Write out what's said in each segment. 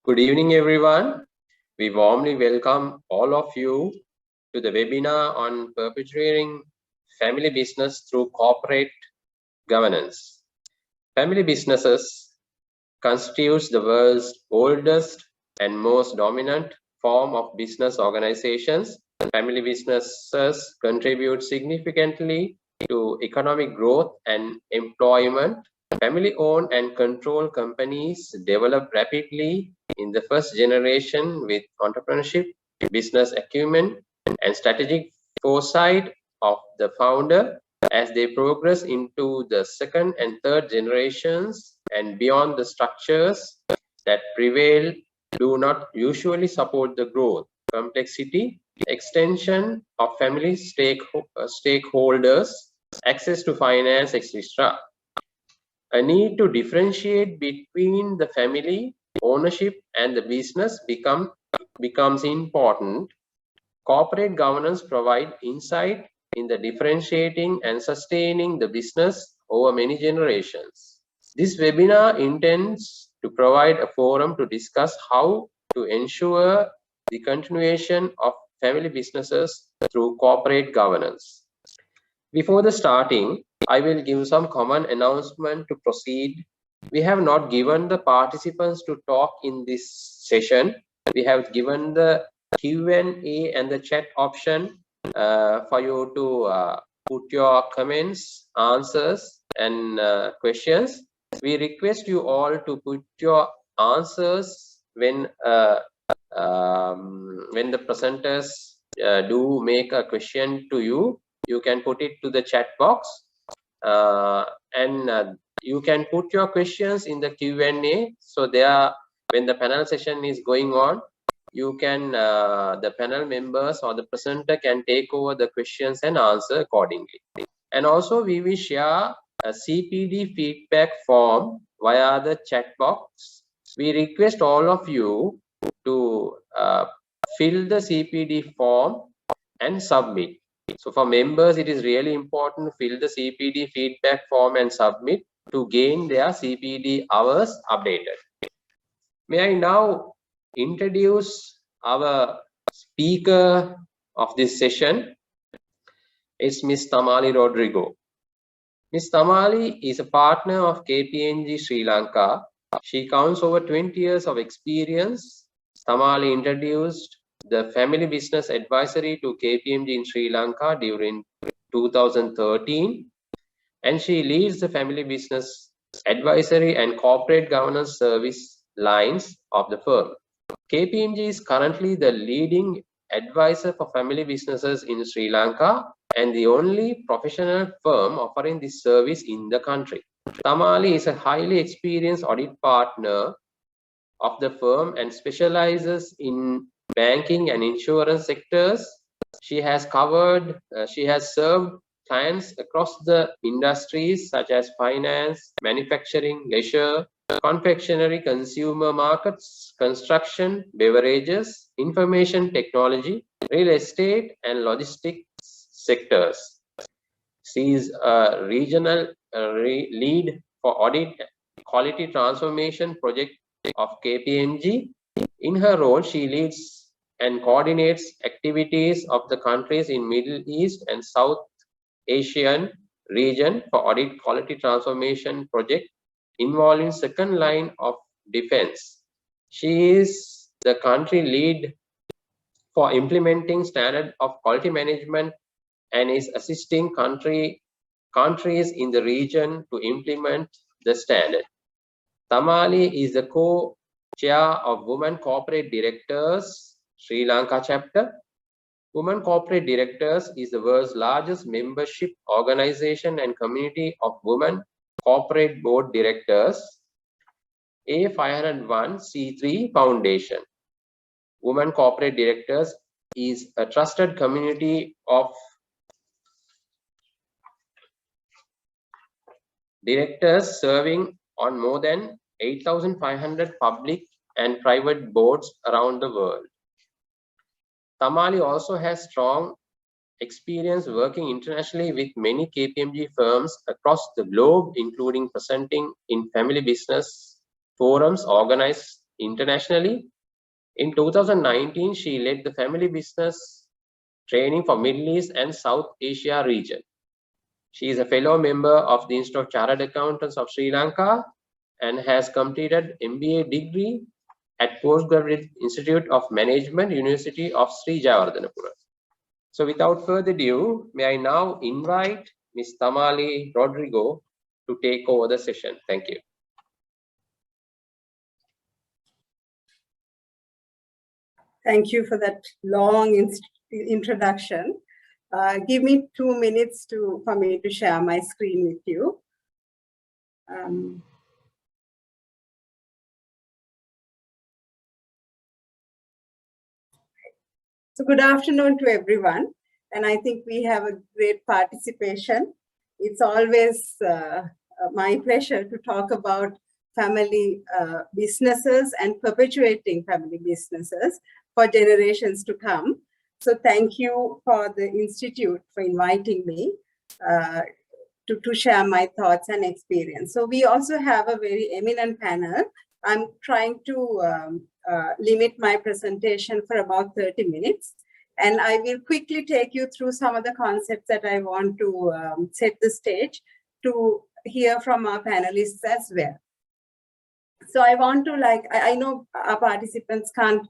Good evening, everyone. We warmly welcome all of you to the webinar on perpetuating family business through corporate governance. Family businesses constitutes the world's oldest and most dominant form of business organizations. Family businesses contribute significantly to economic growth and employment. Family-owned and controlled companies develop rapidly in the first generation with entrepreneurship, business acumen, and strategic foresight of the founder. As they progress into the second and third generations and beyond, the structures that prevail do not usually support the growth, complexity, extension of family stakeholders, access to finance, etc. A need to differentiate between the family ownership and the business becomes important. Corporate governance provides insight in the differentiating and sustaining the business over many generations. This webinar intends to provide a forum to discuss how to ensure the continuation of family businesses through corporate governance. Before the starting, I will give some common announcement to proceed. We have not given the participants to talk in this session. We have given the Q&A and the chat option for you to put your comments, answers, and questions. We request you all to put your answers when the presenters do make a question to you. You can put it to the chat box, and you can put your questions in the Q&A. So there, when the panel session is going on, you can the panel members or the presenter can take over the questions and answer accordingly. And also we will share a CPD feedback form via the chat box. We request all of you to fill the CPD form and submit. So for members, it is really important to fill the CPD feedback form and submit to gain their CPD hours updated. May I now introduce our speaker of this session. It's Ms. Tamali Rodrigo. Ms. Tamali is a partner of KPMG Sri Lanka. She counts over 20 years of experience. Tamali introduced the family business advisory to KPMG in Sri Lanka during 2013, and she leads the family business advisory and corporate governance service lines of the firm. KPMG is currently the leading advisor for family businesses in Sri Lanka and the only professional firm offering this service in the country. Tamali is a highly experienced audit partner of the firm and specializes in banking and insurance sectors. She has served clients across the industries such as finance, manufacturing, leisure, confectionery, consumer markets, construction, beverages, information technology, real estate, and logistics sectors. She is a regional lead for audit quality transformation project of KPMG. In her role, she leads and coordinates activities of the countries in Middle East and South Asian region for audit quality transformation project involving second line of defense. She is the country lead for implementing standard of quality management and is assisting countries in the region to implement the standard. Tamali is the co-chair of Women Corporate Directors Sri Lanka chapter. Women Corporate Directors is the world's largest membership organization and community of women corporate board directors, a 501c3 foundation. Women Corporate Directors is a trusted community of directors serving on more than 8,500 public and private boards around the world. Tamali also has strong experience working internationally with many KPMG firms across the globe, including presenting in family business forums organized internationally. In 2019, she led the family business training for Middle East and South Asia region. She is a fellow member of the Institute of Chartered Accountants of Sri Lanka and has completed MBA degree at Postgraduate Institute of Management, University of Sri Jayawardhanapura. So without further ado, may I now invite Ms. Tamali Rodrigo to take over the session. Thank you. Thank you for that long introduction. Give me 2 minutes for me to share my screen with you. So good afternoon to everyone. And I think we have a great participation. It's always my pleasure to talk about family businesses and perpetuating family businesses for generations to come. So thank you for the Institute for inviting me to share my thoughts and experience. So we also have a very eminent panel. I'm trying to limit my presentation for about 30 minutes. And I will quickly take you through some of the concepts that I want to set the stage to hear from our panelists as well. So I want to I know our participants can't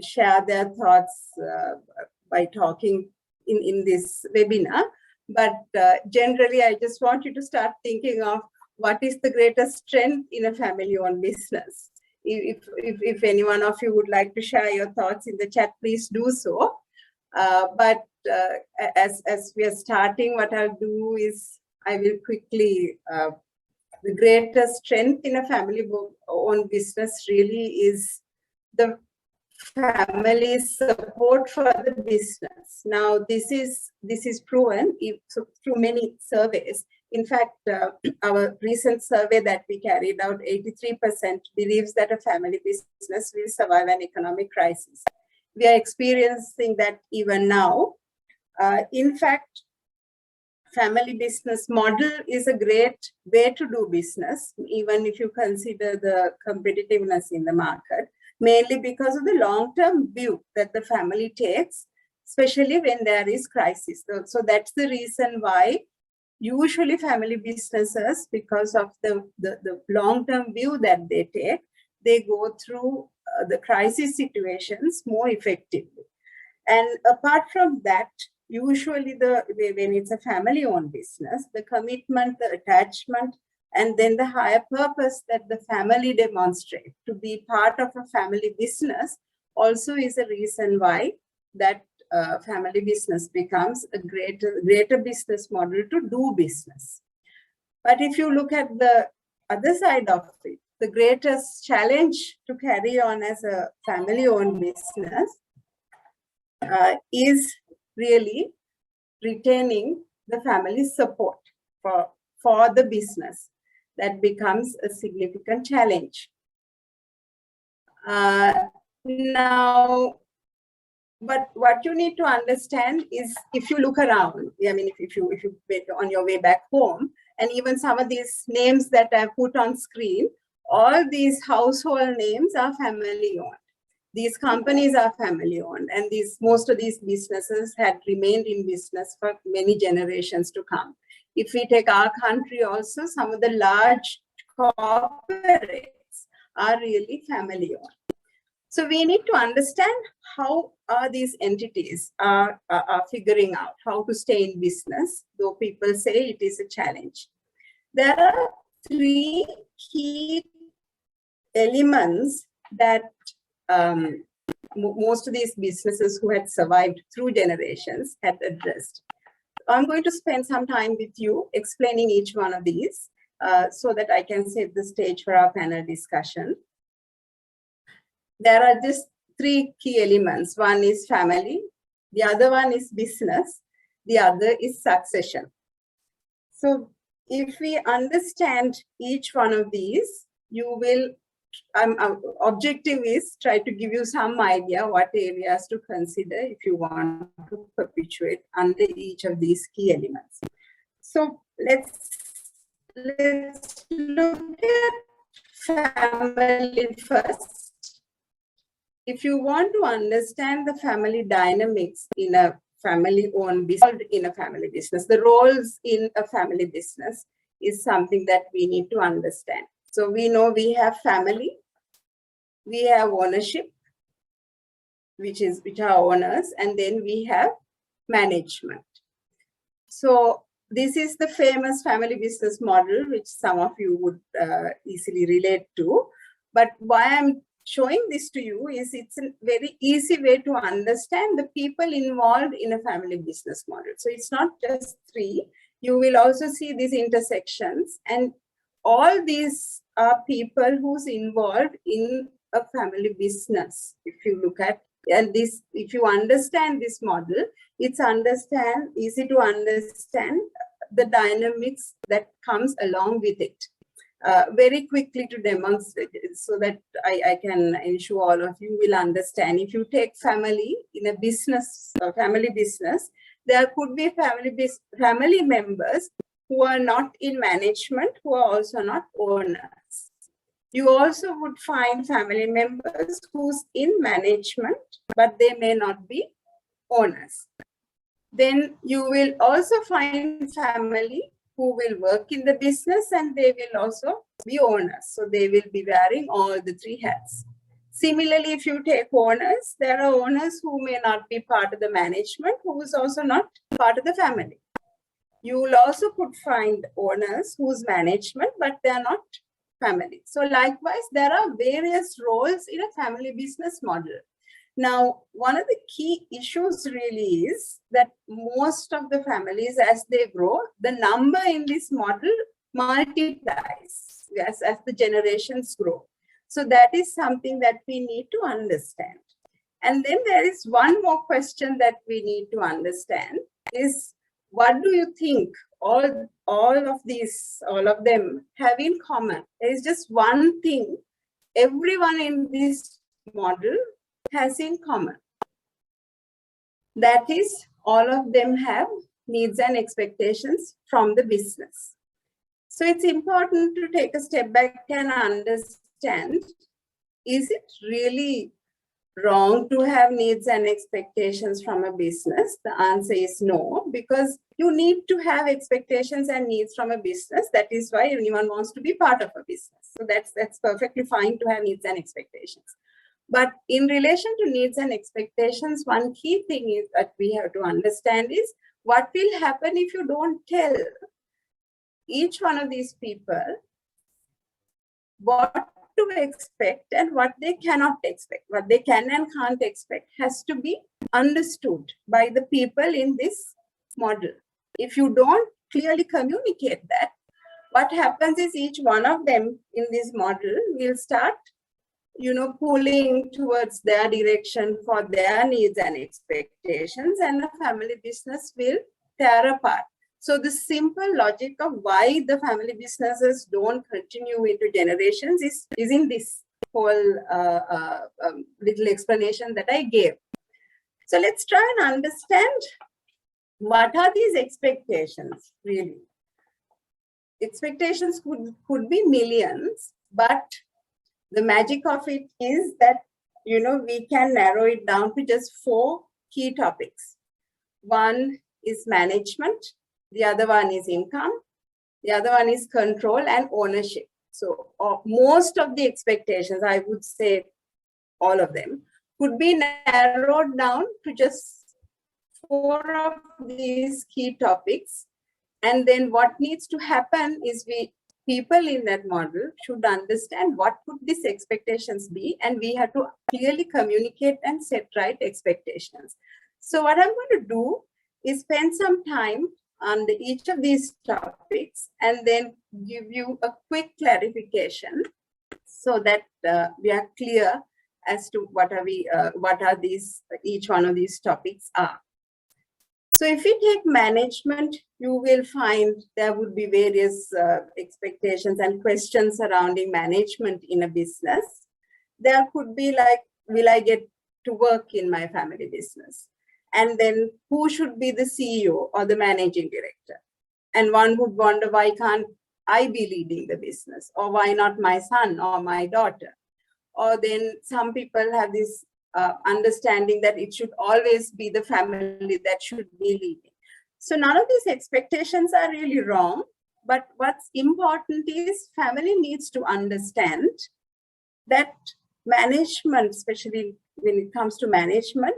share their thoughts by talking in this webinar, but generally I just want you to start thinking of what is the greatest strength in a family-owned business. If any one of you would like to share your thoughts in the chat, please do so. But as we are starting, what I'll do is I will quickly, the greatest strength in a family-owned business really is the family's support for the business. Now, this is proven through many surveys. In fact, our recent survey that we carried out, 83% believes that a family business will survive an economic crisis. We are experiencing that even now. In fact, family business model is a great way to do business, even if you consider the competitiveness in the market, mainly because of the long-term view that the family takes, especially when there is crisis. So that's the reason why usually family businesses, because of the long-term view that they take, they go through the crisis situations more effectively. And apart from that, usually when it's a family-owned business, the commitment, the attachment, and then the higher purpose that the family demonstrate to be part of a family business also is a reason why that family business becomes a greater business model to do business. But if you look at the other side of it, the greatest challenge to carry on as a family-owned business is really retaining the family's support for the business. That becomes a significant challenge. Now, but what you need to understand is, if you look around, I mean, if you on your way back home, and even some of these names that I've put on screen, all these household names are family-owned. These companies are family-owned, and most of these businesses had remained in business for many generations to come. If we take our country also, some of the large corporates are really family-owned. So we need to understand how these entities are figuring out how to stay in business, though people say it is a challenge. There are 3 key elements that most of these businesses who had survived through generations had addressed. I'm going to spend some time with you explaining each one of these so that I can set the stage for our panel discussion. There are just 3 key elements. One is family, the other one is business, the other is succession. So if we understand each one of these, you will, objective is try to give you some idea what areas to consider if you want to perpetuate under each of these key elements. So let's look at family first. If you want to understand the family dynamics in a family-owned business, in a family business, the roles in a family business is something that we need to understand. So we know we have family, we have ownership, which are owners, and then we have management. So this is the famous family business model, which some of you would easily relate to. But why I'm showing this to you is it's a very easy way to understand the people involved in a family business model. So it's not just three. You will also see these intersections, and all these are people who's involved in a family business. If you look at, and this, if you understand this model, it's easy to understand the dynamics that comes along with it. Very quickly to demonstrate it so that I can ensure all of you will understand. If you take family in a business, family business, there could be family members who are not in management, who are also not owners. You also would find family members who's in management, but they may not be owners. Then you will also find family who will work in the business, and they will also be owners. So they will be wearing all the three hats. Similarly, if you take owners, there are owners who may not be part of the management, who is also not part of the family. You will also could find owners whose management, but they are not family. So likewise, there are various roles in a family business model. Now, one of the key issues really is that most of the families, as they grow, the number in this model multiplies as the generations grow. So that is something that we need to understand. And then there is one more question that we need to understand is, what do you think all of them have in common? There is just one thing everyone in this model has in common. That is, all of them have needs and expectations from the business. So it's important to take a step back and understand, is it really wrong to have needs and expectations from a business? The answer is no, because you need to have expectations and needs from a business. That is why anyone wants to be part of a business. So that's perfectly fine to have needs and expectations. But in relation to needs and expectations, one key thing is that we have to understand is what will happen if you don't tell each one of these people what to expect and what they cannot expect. What they can and can't expect has to be understood by the people in this model. If you don't clearly communicate that, what happens is each one of them in this model will start pulling towards their direction for their needs and expectations, and the family business will tear apart. So the simple logic of why the family businesses don't continue into generations is in this whole little explanation that I gave. So let's try and understand, what are these expectations really? Expectations could be millions, but the magic of it is that, we can narrow it down to just 4 key topics. One is management, the other one is income, the other one is control and ownership. So most of the expectations, I would say all of them, could be narrowed down to just 4 of these key topics. And then what needs to happen is people in that model should understand what could these expectations be, and we have to clearly communicate and set right expectations. So what I'm going to do is spend some time on each of these topics and then give you a quick clarification so that we are clear as to what are these, each one of these topics are. So if we take management, you will find there would be various expectations and questions surrounding management in a business. There could be like, will I get to work in my family business? And then who should be the CEO or the managing director? And one would wonder, why can't I be leading the business? Or why not my son or my daughter? Or then some people have this understanding that it should always be the family that should be leading. So none of these expectations are really wrong, but what's important is family needs to understand that management, especially when it comes to management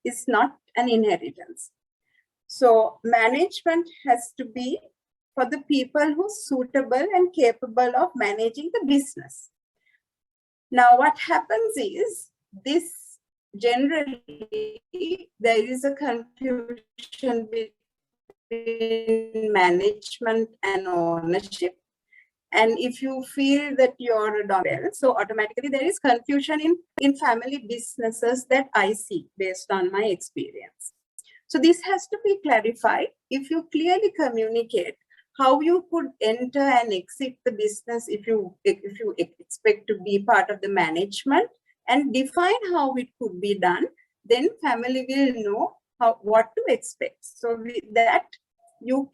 is not an inheritance. So management has to be for the people who are suitable and capable of managing the business. Now, what happens is this generally, there is a confusion between management and ownership. And if you feel that you're a dominant, so automatically there is confusion in family businesses that I see based on my experience. So this has to be clarified. If you clearly communicate how you could enter and exit the business if you expect to be part of the management, and define how it could be done, then family will know what to expect. So with that, you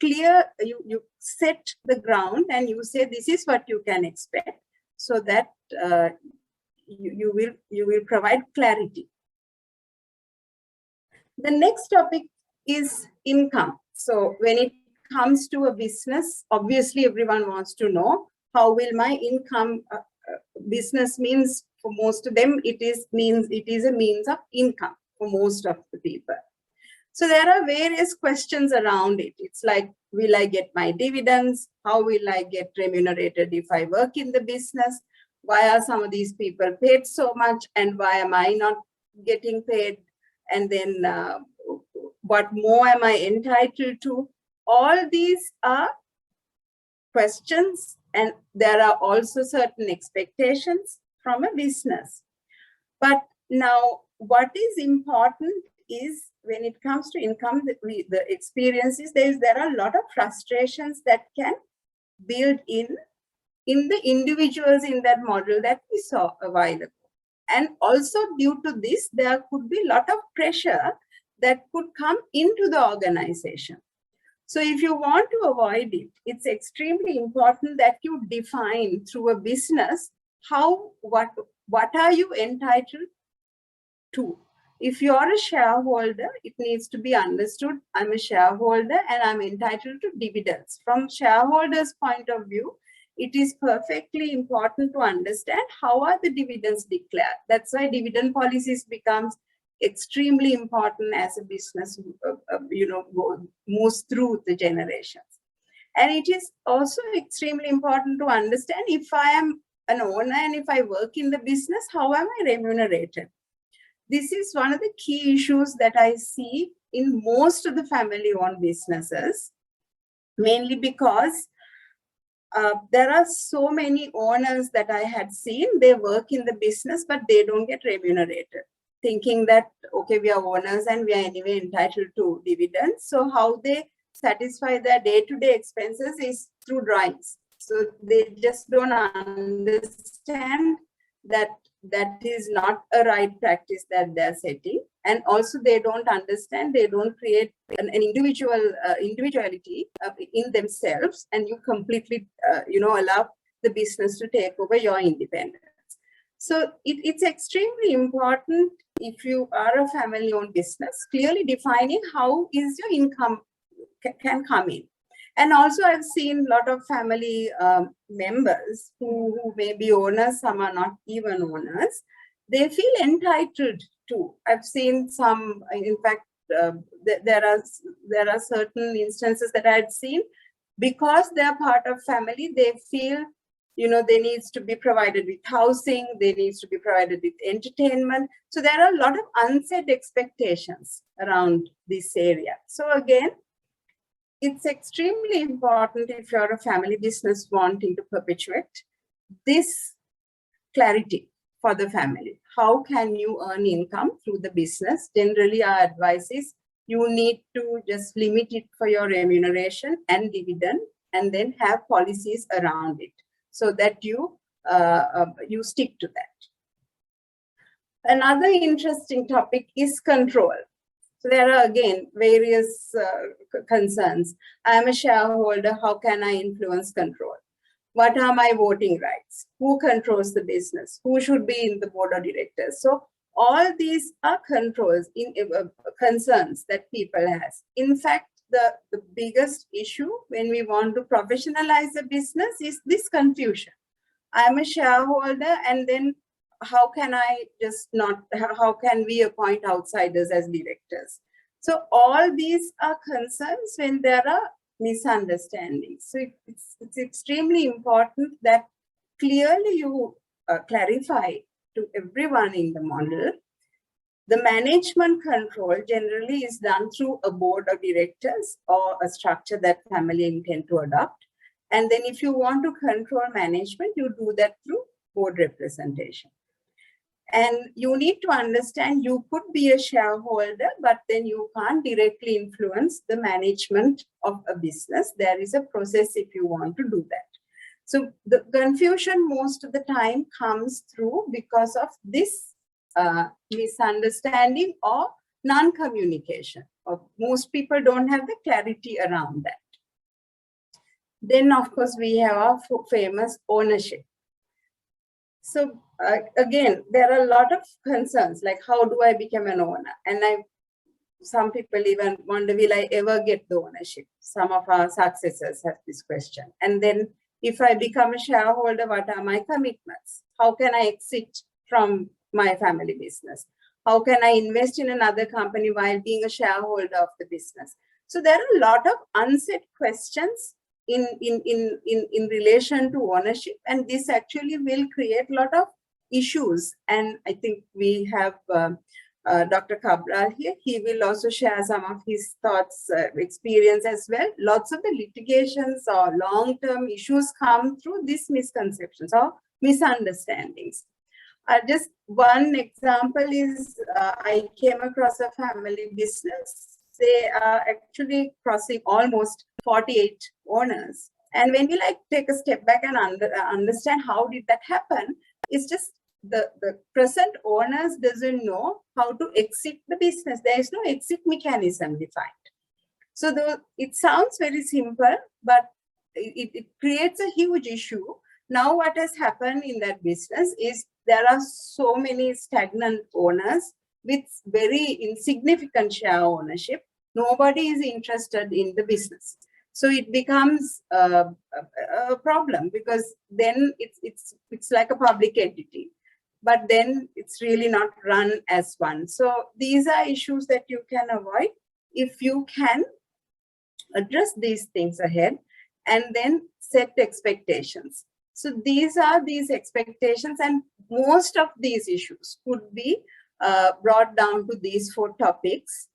set the ground and you say this is what you can expect, so that you will provide clarity. The next topic is income. So when it comes to a business, obviously everyone wants to know how will my income. Business means for most of them it is a means of income for most of the people. So there are various questions around it. It's like, will I get my dividends? How will I get remunerated if I work in the business? Why are some of these people paid so much and why am I not getting paid? And then what more am I entitled to? All these are questions, and there are also certain expectations from a business. But now what is important is when it comes to income, the experiences, there are a lot of frustrations that can build in the individuals in that model that we saw a while ago. And also due to this, there could be a lot of pressure that could come into the organization. So if you want to avoid it, it's extremely important that you define through a business what are you entitled to. If you're a shareholder, it needs to be understood, I'm a shareholder and I'm entitled to dividends. From shareholders' point of view, it is perfectly important to understand how are the dividends declared. That's why dividend policies becomes extremely important as a business moves through the generations. And it is also extremely important to understand, if I am an owner and if I work in the business, how am I remunerated? This is one of the key issues that I see in most of the family-owned businesses, mainly because there are so many owners that I had seen, they work in the business, but they don't get remunerated, thinking that, okay, we are owners and we are anyway entitled to dividends. So how they satisfy their day-to-day expenses is through drawings. So they just don't understand that is not a right practice that they're setting. And also they don't understand, they don't create an individuality in themselves, and you completely, allow the business to take over your independence. So it's extremely important, if you are a family-owned business, clearly defining how is your income can come in. And also I've seen a lot of family members who may be owners, some are not even owners. They feel entitled to. I've seen some, in fact, there are certain instances that I'd seen, because they're part of family, they feel, they needs to be provided with housing, they needs to be provided with entertainment. So there are a lot of unsaid expectations around this area. So again, it's extremely important, if you're a family business wanting to perpetuate, this clarity for the family. How can you earn income through the business? Generally, our advice is you need to just limit it for your remuneration and dividend, and then have policies around it so that you stick to that. Another interesting topic is control. there are again various concerns. I am a shareholder. How can I influence control? What are my voting rights? Who controls the business? Who should be in the board of directors? So all these are controls, concerns that people has. In fact, the biggest issue when we want to professionalize a business is this confusion. I'm a shareholder, and then how can I just not, how can we appoint outsiders as directors? So all these are concerns when there are misunderstandings. So it's extremely important that clearly you clarify to everyone in the model. The management control generally is done through a board of directors or a structure that family intend to adopt. And then if you want to control management, you do that through board representation. And you need to understand you could be a shareholder, but then you can't directly influence the management of a business. There is a process if you want to do that. So the confusion most of the time comes through because of this misunderstanding or non-communication. Most people don't have the clarity around that. Then, of course, we have our famous ownership. So again, there are a lot of concerns, like how do I become an owner? And some people even wonder, will I ever get the ownership? Some of our successors have this question. And then if I become a shareholder, what are my commitments? How can I exit from my family business? How can I invest in another company while being a shareholder of the business? So there are a lot of unsaid questions in relation to ownership, and this actually will create a lot of issues. And I think we have Dr. Cabral here. He will also share some of his thoughts, experience as well. Lots of the litigations or long-term issues come through these misconceptions or misunderstandings. Just one example is I came across a family business. They are actually crossing almost 48 owners. And when you take a step back and understand how did that happen, it's just the present owners doesn't know how to exit the business. There is no exit mechanism defined. So it sounds very simple, but it creates a huge issue. Now what has happened in that business is there are so many stagnant owners with very insignificant share ownership. Nobody is interested in the business. So it becomes a problem, because then it's like a public entity, but then it's really not run as one. So these are issues that you can avoid if you can address these things ahead and then set expectations. So these are these expectations, and most of these issues could be brought down to these 4 topics.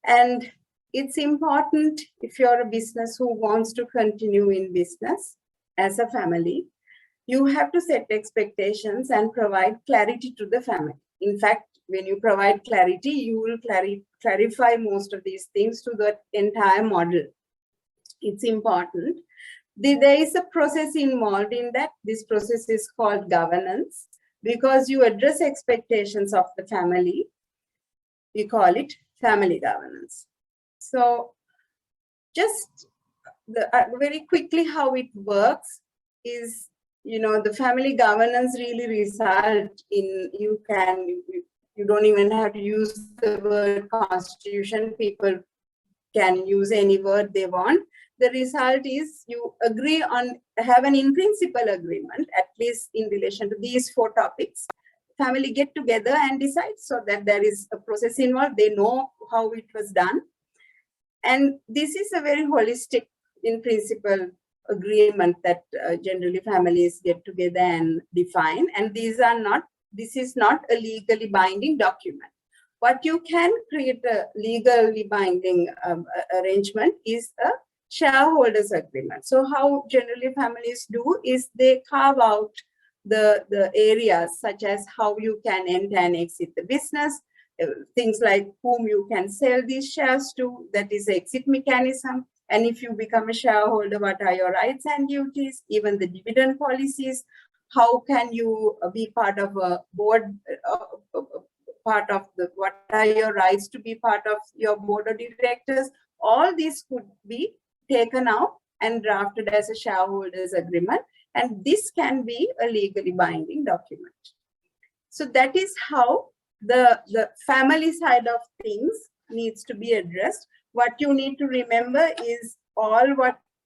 And it's important, if you're a business who wants to continue in business as a family, you have to set expectations and provide clarity to the family. In fact, when you provide clarity, you will clarify most of these things to the entire model. It's important. There is a process involved in that. This process is called governance, because you address expectations of the family. We call it family governance. So just very quickly how it works is, the family governance really result in, you don't even have to use the word constitution. People can use any word they want. The result is you agree on, have an in principle agreement, at least in relation to these 4 topics. Family get together and decide, so that there is a process involved. They know how it was done. And this is a very holistic, in principle agreement that generally families get together and define. And this is not a legally binding document. What you can create a legally binding arrangement is a shareholders agreement. So how generally families do is they carve out the areas such as how you can enter and exit the business, things like whom you can sell these shares to, that is the exit mechanism. And if you become a shareholder, what are your rights and duties, even the dividend policies, how can you be part of a board part of what are your rights to be part of your board of directors. All these could be taken out and drafted as a shareholders agreement, and this can be a legally binding document. So that is how the family side of things needs to be addressed. What you need to remember is all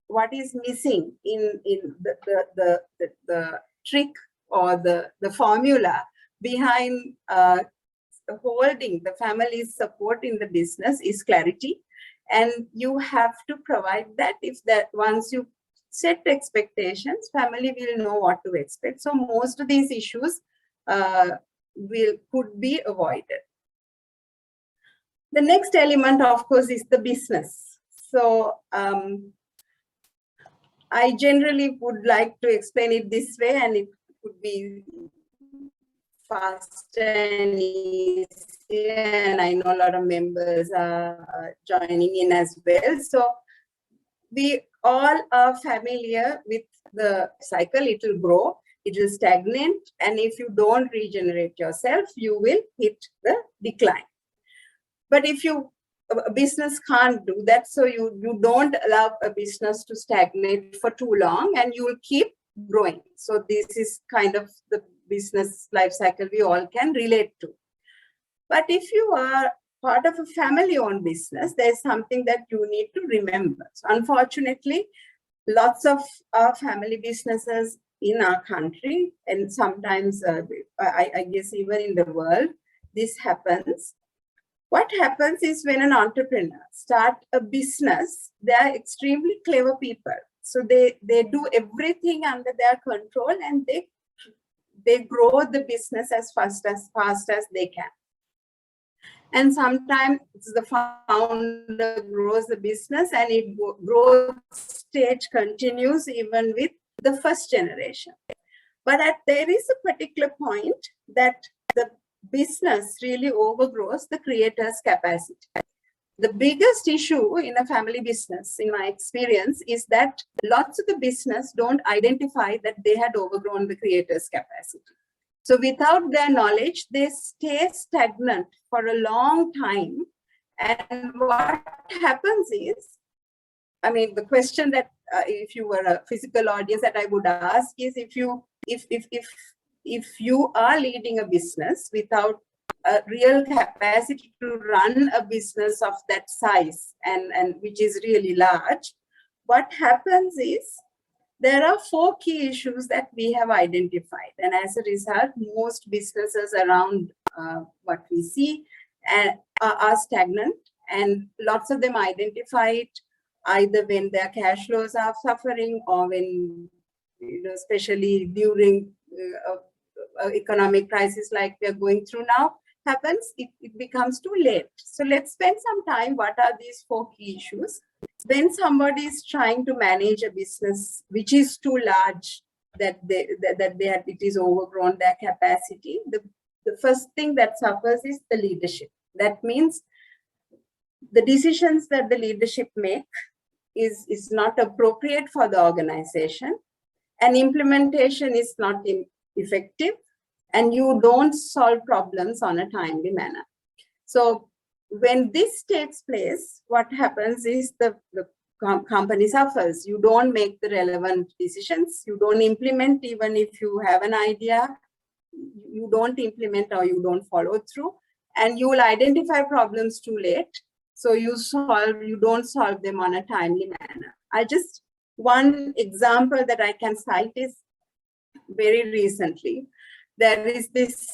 what is missing in the trick or the formula behind holding the family's support in the business is clarity. And you have to provide that. If that once you set expectations, family will know what to expect. So most of these issues could be avoided. The next element, of course, is the business. So I generally would like to explain it this way, and it could be faster and easier, and I know a lot of members are joining in as well. So we all are familiar with the cycle. It will grow, it will stagnate, and if you don't regenerate yourself, you will hit the decline. But if a business can't do that, so you don't allow a business to stagnate for too long, and you will keep growing. So this is kind of the business life cycle we all can relate to. But if you are part of a family-owned business, there's something that you need to remember. So unfortunately, lots of family businesses in our country, and sometimes I guess even in the world, this happens. What happens is when an entrepreneur starts a business, they are extremely clever people. So they do everything under their control, and they grow the business as fast as they can. And sometimes the founder grows the business, and it growth stage continues even with the first generation. But there is a particular point that the business really overgrows the creator's capacity. The biggest issue in a family business, in my experience, is that lots of the business don't identify that they had overgrown the creator's capacity. So without their knowledge, they stay stagnant for a long time. And what happens is, I mean, the question that if you were a physical audience that I would ask is, if you are leading a business without a real capacity to run a business of that size and which is really large, what happens is there are 4 key issues that we have identified. And as a result, most businesses around what we see are stagnant, and lots of them identify it either when their cash flows are suffering, or when, especially during economic crisis like we are going through now happens, it becomes too late. So let's spend some time. What are these 4 key issues? When somebody is trying to manage a business which is too large, that it is overgrown their capacity, the first thing that suffers is the leadership. That means the decisions that the leadership make is not appropriate for the organization, and implementation is not effective, and you don't solve problems on a timely manner. So when this takes place, what happens is the company suffers. You don't make the relevant decisions. You don't implement. Even if you have an idea, you don't implement or you don't follow through, and you will identify problems too late. So you don't solve them on a timely manner. One example that I can cite is very recently, there is this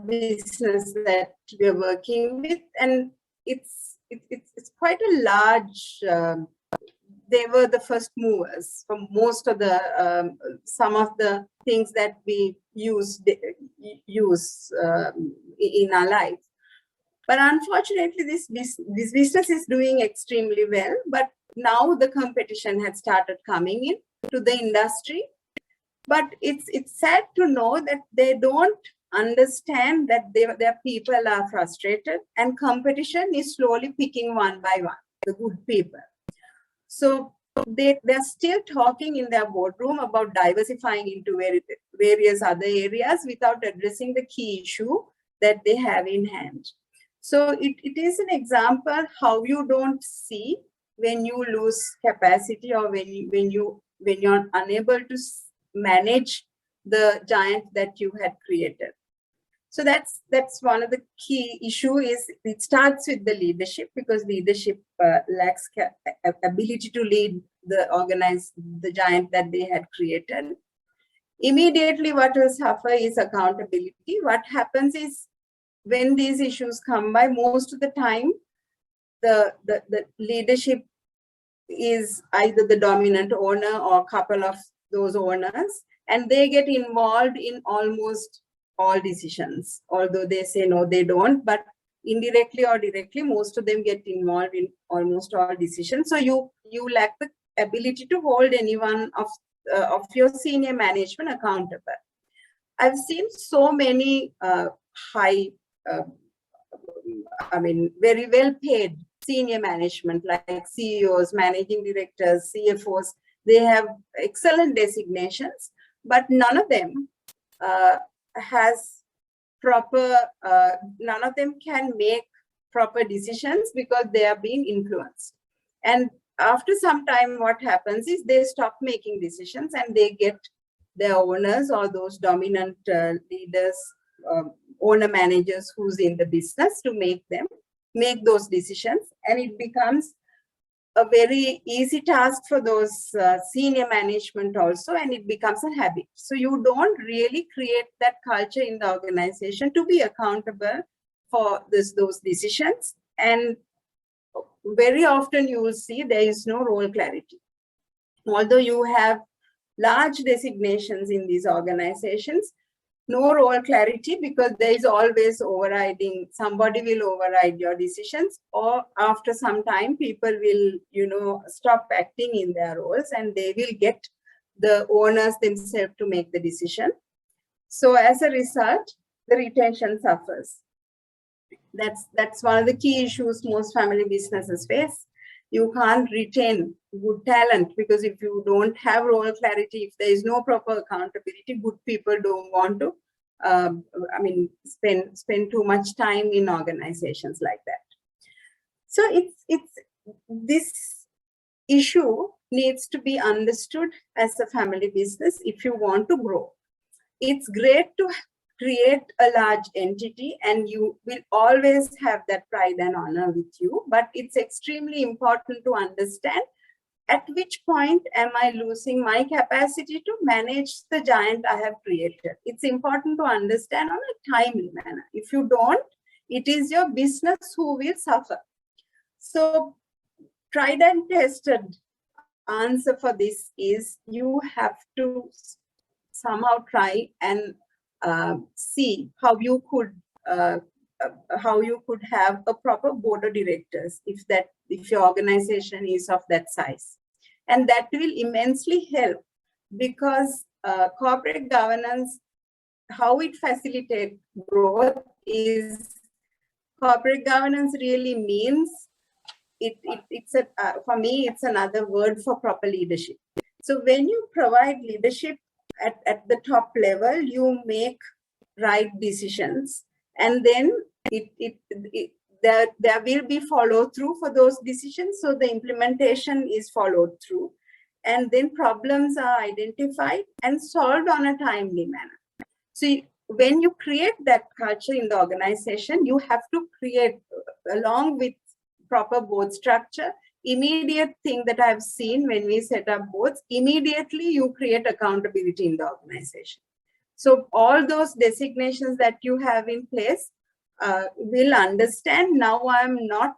business that we're working with, and it's quite a large. They were the first movers for most of the some of the things that we use in our life. But unfortunately, this business is doing extremely well. But now the competition has started coming in to the industry. But it's sad to know that they don't understand that their people are frustrated, and competition is slowly picking one by one the good people. So they're still talking in their boardroom about diversifying into various other areas without addressing the key issue that they have in hand. So it is an example how you don't see when you lose capacity, or when you're unable to manage the giant that you had created. So that's one of the key issue. Is it starts with the leadership, because leadership lacks ability to lead the giant that they had created. Immediately, what will suffer is accountability. What happens is, when these issues come by, most of the time, the leadership is either the dominant owner or a couple of those owners, and they get involved in almost all decisions, although they say no, they don't, but indirectly or directly, most of them get involved in almost all decisions. So you lack the ability to hold anyone of your senior management accountable. I've seen so many high, very well paid senior management, like CEOs, managing directors, CFOs. They have excellent designations, but none of them has proper, none of them can make proper decisions, because they are being influenced. And after some time, what happens is they stop making decisions, and they get their owners, or those dominant leaders, owner managers who's in the business, to make those decisions. And it becomes a very easy task for those senior management also, and it becomes a habit. So you don't really create that culture in the organization to be accountable for those decisions. And very often you will see there is no role clarity. Although you have large designations in these organizations, no role clarity, because there is always overriding. Somebody will override your decisions, or after some time, people will, stop acting in their roles, and they will get the owners themselves to make the decision. So as a result, the retention suffers. That's one of the key issues most family businesses face. You can't retain good talent, because if you don't have role clarity, if there is no proper accountability, good people don't want to spend too much time in organizations like that. So it's this issue needs to be understood as a family business if you want to grow. It's great to create a large entity, and you will always have that pride and honor with you, but it's extremely important to understand at which point am I losing my capacity to manage the giant I have created. It's important to understand on a timely manner. If you don't, it is your business who will suffer. So tried and tested answer for this is, you have to somehow try and see how you could have a proper board of directors if your organization is of that size, and that will immensely help, because corporate governance, how it facilitates growth is, corporate governance really means for me it's another word for proper leadership. So when you provide leadership at the top level, you make right decisions, and then there will be follow through for those decisions. So the implementation is followed through, and then problems are identified and solved on a timely manner. So when you create that culture in the organization, you have to create, along with proper board structure, immediate thing that I've seen when we set up boards, immediately you create accountability in the organization. So all those designations that you have in place will understand, now I'm not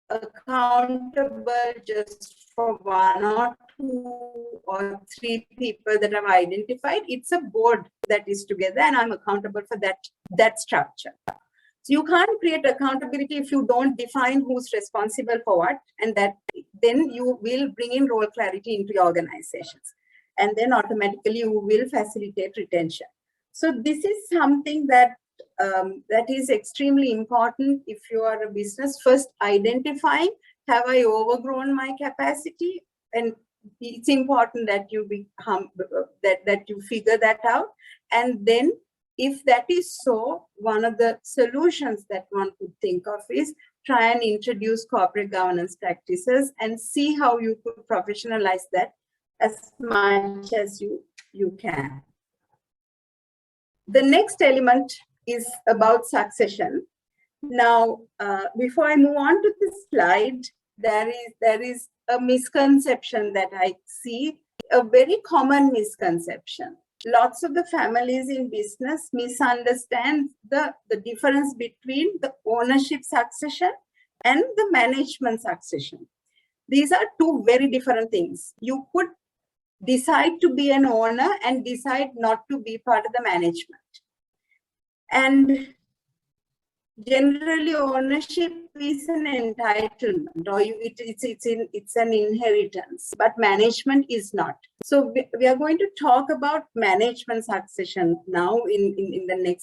accountable just for one or two or three people that I've identified. It's a board that is together, and I'm accountable for that structure. So you can't create accountability if you don't define who's responsible for what, and then you will bring in role clarity into your organizations, and then automatically you will facilitate retention. So this is something that is extremely important if you are a business. First, identifying, have I overgrown my capacity? And it's important that you become that you figure that out, and then if that is so, one of the solutions that one could think of is try and introduce corporate governance practices and see how you could professionalize that as much as you can. The next element is about succession. Now, before I move on to this slide, there is a misconception that I see, a very common misconception. Lots of the families in business misunderstand the difference between the ownership succession and the management succession. These are two very different things. You could decide to be an owner and decide not to be part of the management. And generally, ownership is an entitlement, or it's an inheritance, but management is not. So we are going to talk about management succession now in the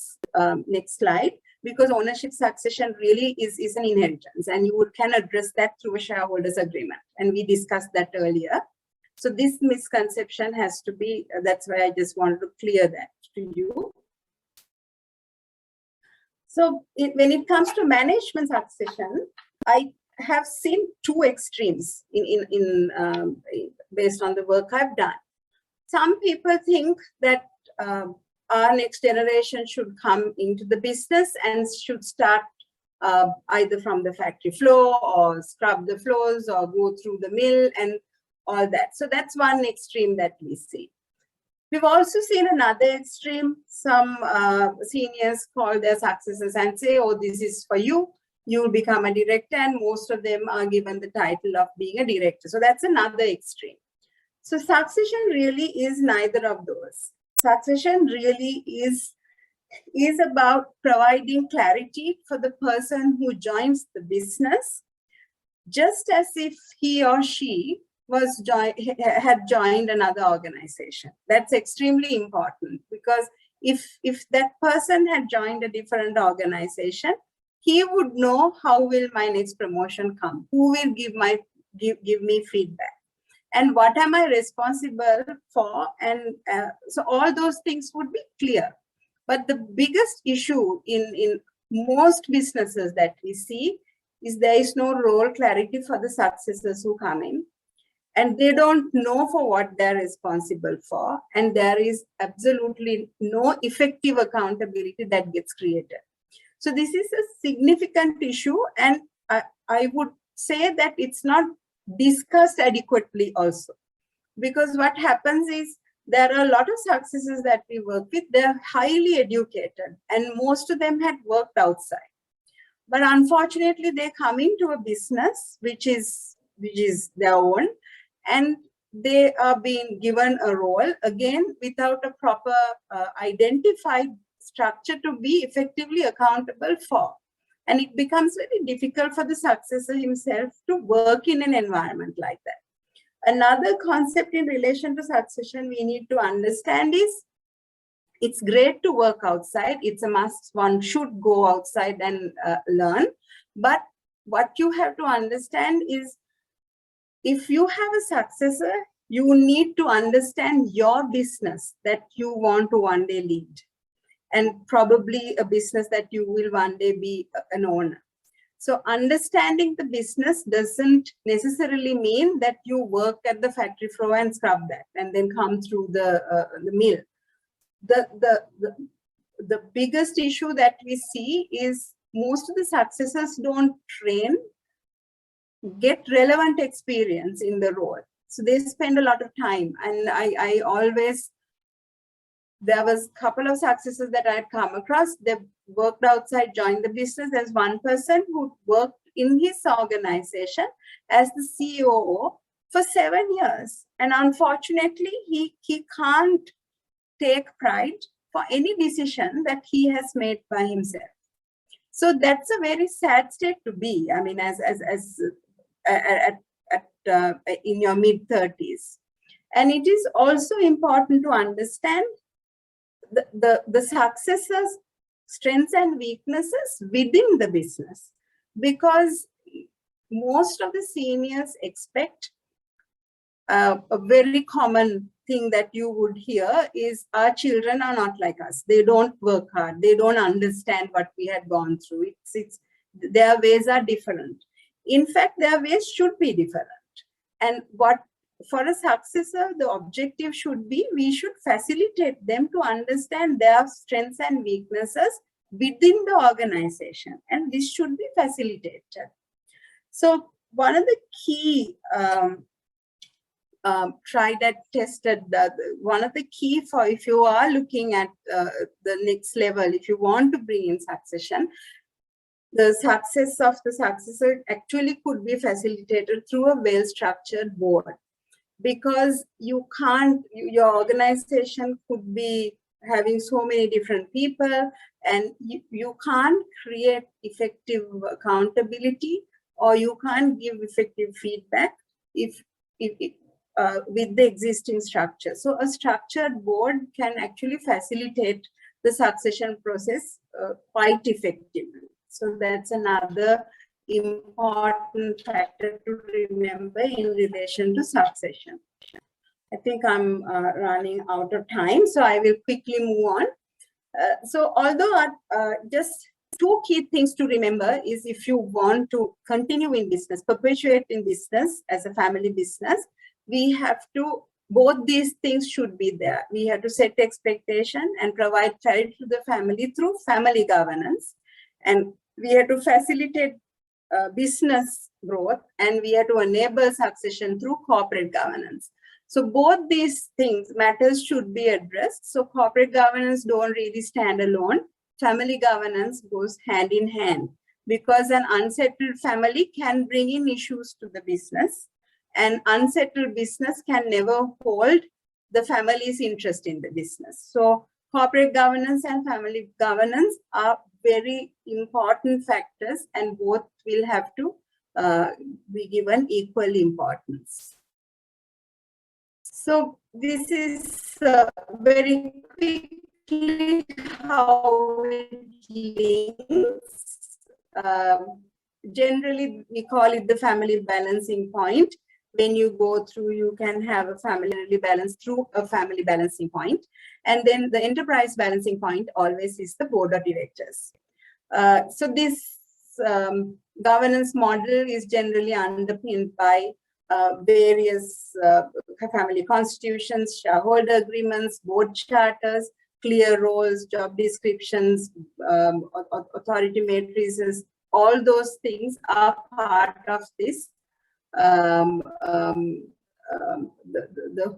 next slide, because ownership succession really is an inheritance, and you can address that through a shareholders agreement, and we discussed that earlier. So this misconception has to be, that's why I just wanted to clear that to you. So when it comes to management succession, I have seen two extremes based on the work I've done. Some people think that our next generation should come into the business and should start either from the factory floor or scrub the floors or go through the mill and all that. So that's one extreme that we see. We've also seen another extreme. Some seniors call their successors and say, oh, this is for you. You'll become a director, and most of them are given the title of being a director. So that's another extreme. So succession really is neither of those. Succession really is about providing clarity for the person who joins the business, just as if he or she had joined another organization. That's extremely important, because if that person had joined a different organization, he would know how will my next promotion come, who will give me feedback, and what am I responsible for, and so all those things would be clear. But the biggest issue in most businesses that we see is there is no role clarity for the successors who come in, and they don't know for what they're responsible for, and there is absolutely no effective accountability that gets created. So this is a significant issue, and I would say that it's not discussed adequately also, because what happens is there are a lot of successors that we work with. They're highly educated, and most of them had worked outside, but unfortunately they come into a business which is their own, and they are being given a role, again, without a proper identified structure to be effectively accountable for. And it becomes very difficult for the successor himself to work in an environment like that. Another concept in relation to succession we need to understand is, it's great to work outside. It's a must. One should go outside and learn. But what you have to understand is, if you have a successor, you need to understand your business that you want to one day lead, and probably a business that you will one day be an owner. So understanding the business doesn't necessarily mean that you work at the factory floor and scrub that and then come through the mill. The biggest issue that we see is most of the successors don't get relevant experience in the role. So they spend a lot of time. And I always, there was a couple of successors that I had come across. They worked outside, joined the business. There's one person who worked in his organization as the COO for 7 years. And unfortunately, he can't take pride for any decision that he has made by himself. So that's a very sad state to be. I mean, in your mid-30s. And it is also important to understand the successors' strengths and weaknesses within the business, because most of the seniors expect a very common thing that you would hear is our children are not like us. They don't work hard. They don't understand what we had gone through. Their ways are different. In fact, their ways should be different. And what for a successor, the objective should be, we should facilitate them to understand their strengths and weaknesses within the organization. And this should be facilitated. So one of the key tried and tested, one of the key for if you are looking at the next level, if you want to bring in succession, the success of the successor actually could be facilitated through a well-structured board, because you can't, your organization could be having so many different people, and you can't create effective accountability, or you can't give effective feedback if with the existing structure. So a structured board can actually facilitate the succession process quite effectively. So that's another important factor to remember in relation to succession. I think I'm running out of time, so I will quickly move on. So although just two key things to remember is, if you want to continue in business, perpetuate in business as a family business, we have to, both these things should be there. We have to set expectation and provide clarity to the family through family governance. And we have to facilitate business growth, and we have to enable succession through corporate governance. So both these things, matters should be addressed. So corporate governance don't really stand alone. Family governance goes hand in hand, because an unsettled family can bring in issues to the business, and unsettled business can never hold the family's interest in the business. So corporate governance and family governance are very important factors, and both will have to be given equal importance. So this is very quickly how it links. Generally, we call it the family balancing point. When you go through, you can have a family balance through a family balancing point. And then the enterprise balancing point always is the board of directors. So this governance model is generally underpinned by various family constitutions, shareholder agreements, board charters, clear roles, job descriptions, authority matrices. All those things are part of this. The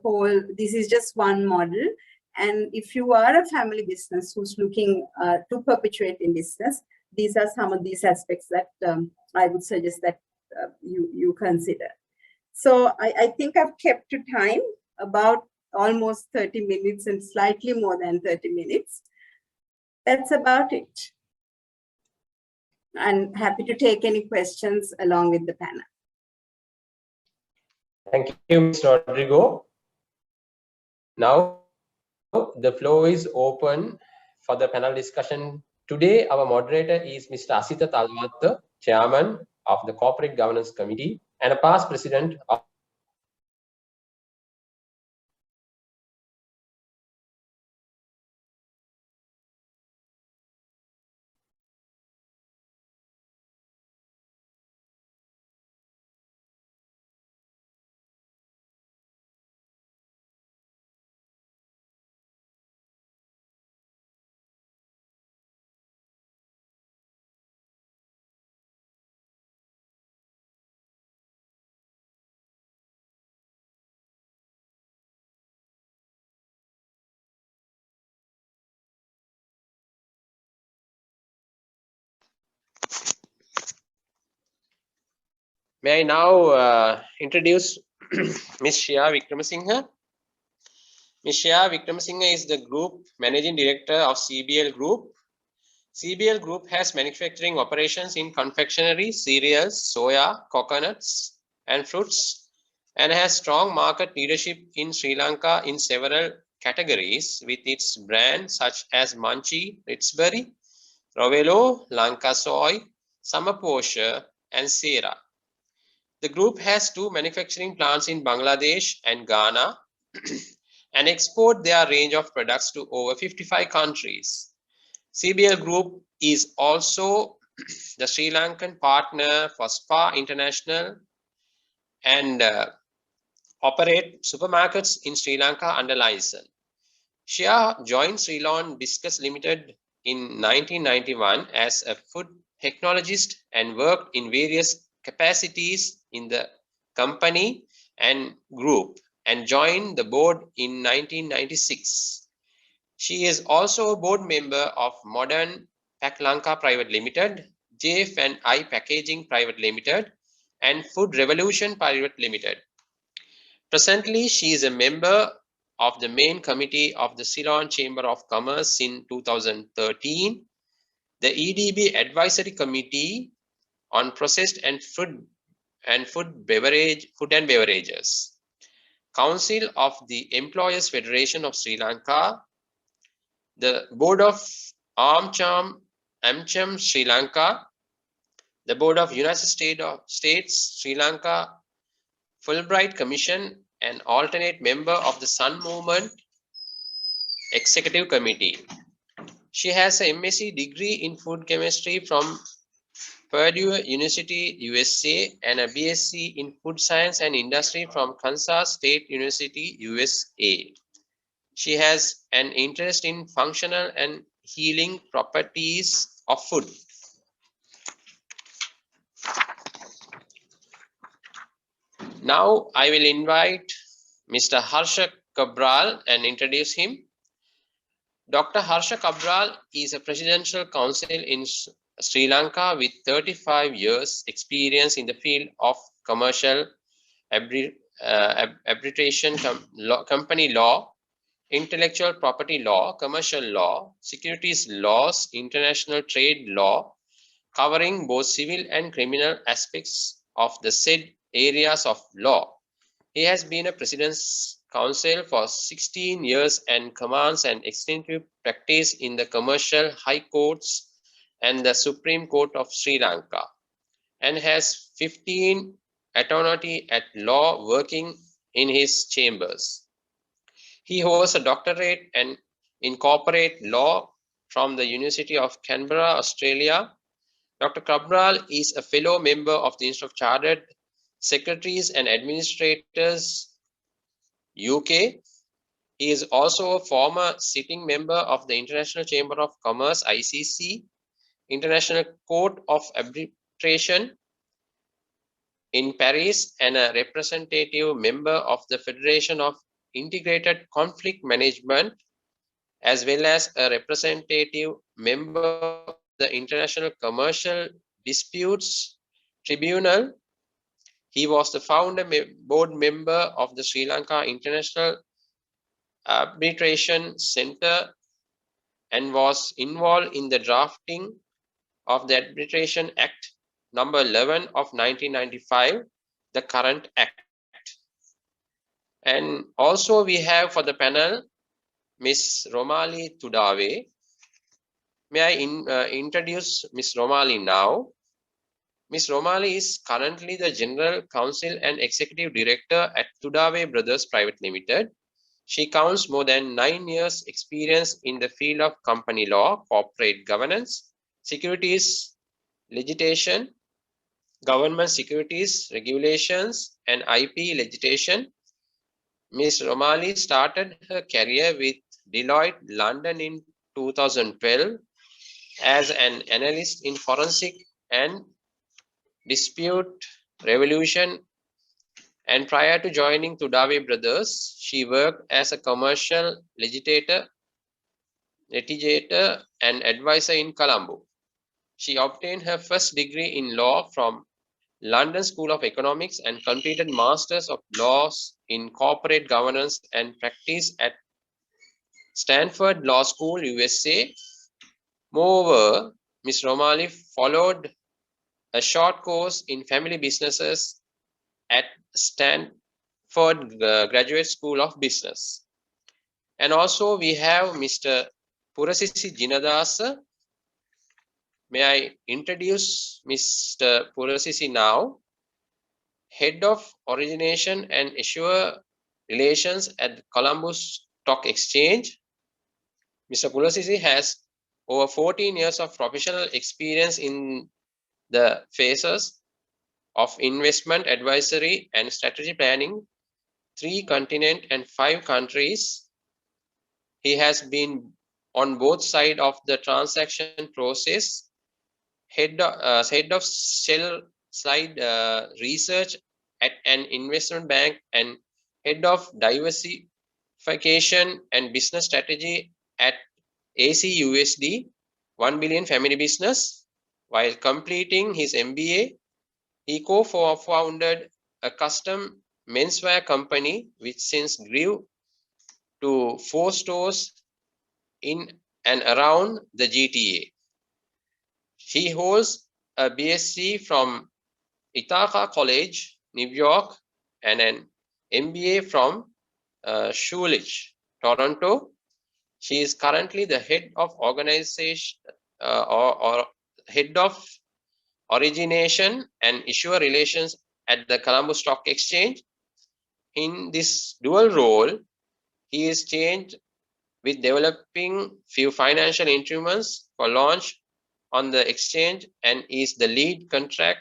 whole, this is just one model. And if you are a family business who's looking to perpetuate in business, these are some of these aspects that I would suggest that you consider. So I think I've kept to time, about almost 30 minutes and slightly more than 30 minutes. That's about it. I'm happy to take any questions along with the panel. Thank you, Mr. Rodrigo. Now, the floor is open for the panel discussion. Today, our moderator is Mr. Asita Talwatha, Chairman of the Corporate Governance Committee and a past President of May I now introduce Ms. Shia Wickramasinghe. Ms. Shia Wickramasinghe is the Group Managing Director of CBL Group. CBL Group has manufacturing operations in confectionery, cereals, soya, coconuts, and fruits, and has strong market leadership in Sri Lanka in several categories with its brands such as Munchie, Ritzberry, Rovelo, Lanka Soy, Summer Posher, and Sera. The group has 2 manufacturing plants in Bangladesh and Ghana. and export their range of products to over 55 countries. CBL Group is also the Sri Lankan partner for SPA International and operate supermarkets in Sri Lanka under license. Shia joined Ceylon Discus Limited in 1991 as a food technologist and worked in various capacities in the company and group and joined the board in 1996. She is also a board member of Modern Pack Lanka Private Limited, JF&I Packaging Private Limited, and Food Revolution Private Limited. Presently, she is a member of the main committee of the Ceylon Chamber of Commerce in 2013, the EDB Advisory Committee on Processed and Food and Beverages, Council of the Employers Federation of Sri Lanka, the Board of AmCham Sri Lanka, the Board of United States Sri Lanka Fulbright Commission, and alternate member of the Sun Movement Executive Committee. She has a MSc degree in food chemistry from Purdue University, USA, and a BSc in food science and industry from Kansas State University, USA. She has an interest in functional and healing properties of food. Now I will invite Mr. Harsha Cabral and introduce him. Dr. Harsha Cabral is a presidential counsel in Sri Lanka with 35 years experience in the field of commercial arbitration, company law, intellectual property law, commercial law, securities laws, international trade law, covering both civil and criminal aspects of the said areas of law. He has been a president's counsel for 16 years and commands an extensive practice in the commercial high courts and the Supreme Court of Sri Lanka, and has 15 attorneys at law working in his chambers. He holds a doctorate in corporate law from the University of Canberra, Australia. Dr. Cabral is a fellow member of the Institute of Chartered Secretaries and Administrators, UK. He is also a former sitting member of the International Chamber of Commerce, ICC, International Court of Arbitration in Paris, and a representative member of the Federation of Integrated Conflict Management, as well as a representative member of the International Commercial Disputes Tribunal. He was the founder board member of the Sri Lanka International Arbitration Center and was involved in the drafting of the Arbitration Act number 11 of 1995, the current act. And also we have for the panel Ms. Romali Tudave. May I introduce Ms. Romali now? Ms. Romali is currently the General Counsel and Executive Director at Tudave Brothers Private Limited. She counts more than 9 years experience in the field of company law, corporate governance, securities legislation, government securities regulations, and IP legislation. Ms. Romali started her career with Deloitte London in 2012 as an analyst in forensic and dispute resolution, and prior to joining Tudave Brothers, she worked as a commercial litigator and advisor in Colombo. She obtained her first degree in law from London School of Economics and completed Masters of Laws in Corporate Governance and Practice at Stanford Law School, USA. Moreover, Ms. Romali followed a short course in family businesses at Stanford Graduate School of Business. And also we have Mr. Purasisi Jinadasa. May I introduce Mr. Purasisi now? Head of Origination and Issuer Relations at Colombo Stock Exchange. Mr. Pulasisi has over 14 years of professional experience in the phases of investment advisory and strategy planning, 3 continents and 5 countries. He has been on both sides of the transaction process, head of sell side research at an investment bank and head of diversification and business strategy at ACUSD, 1 billion family business. While completing his MBA, he co-founded a custom menswear company which since grew to 4 stores in and around the GTA. He holds a BSc from Ithaca College, New York, and an MBA from Shoreditch, Toronto. She is currently the head of organization or head of origination and issuer relations at the Colombo Stock Exchange. In this dual role, he is charged with developing few financial instruments for launch on the exchange and is the lead contract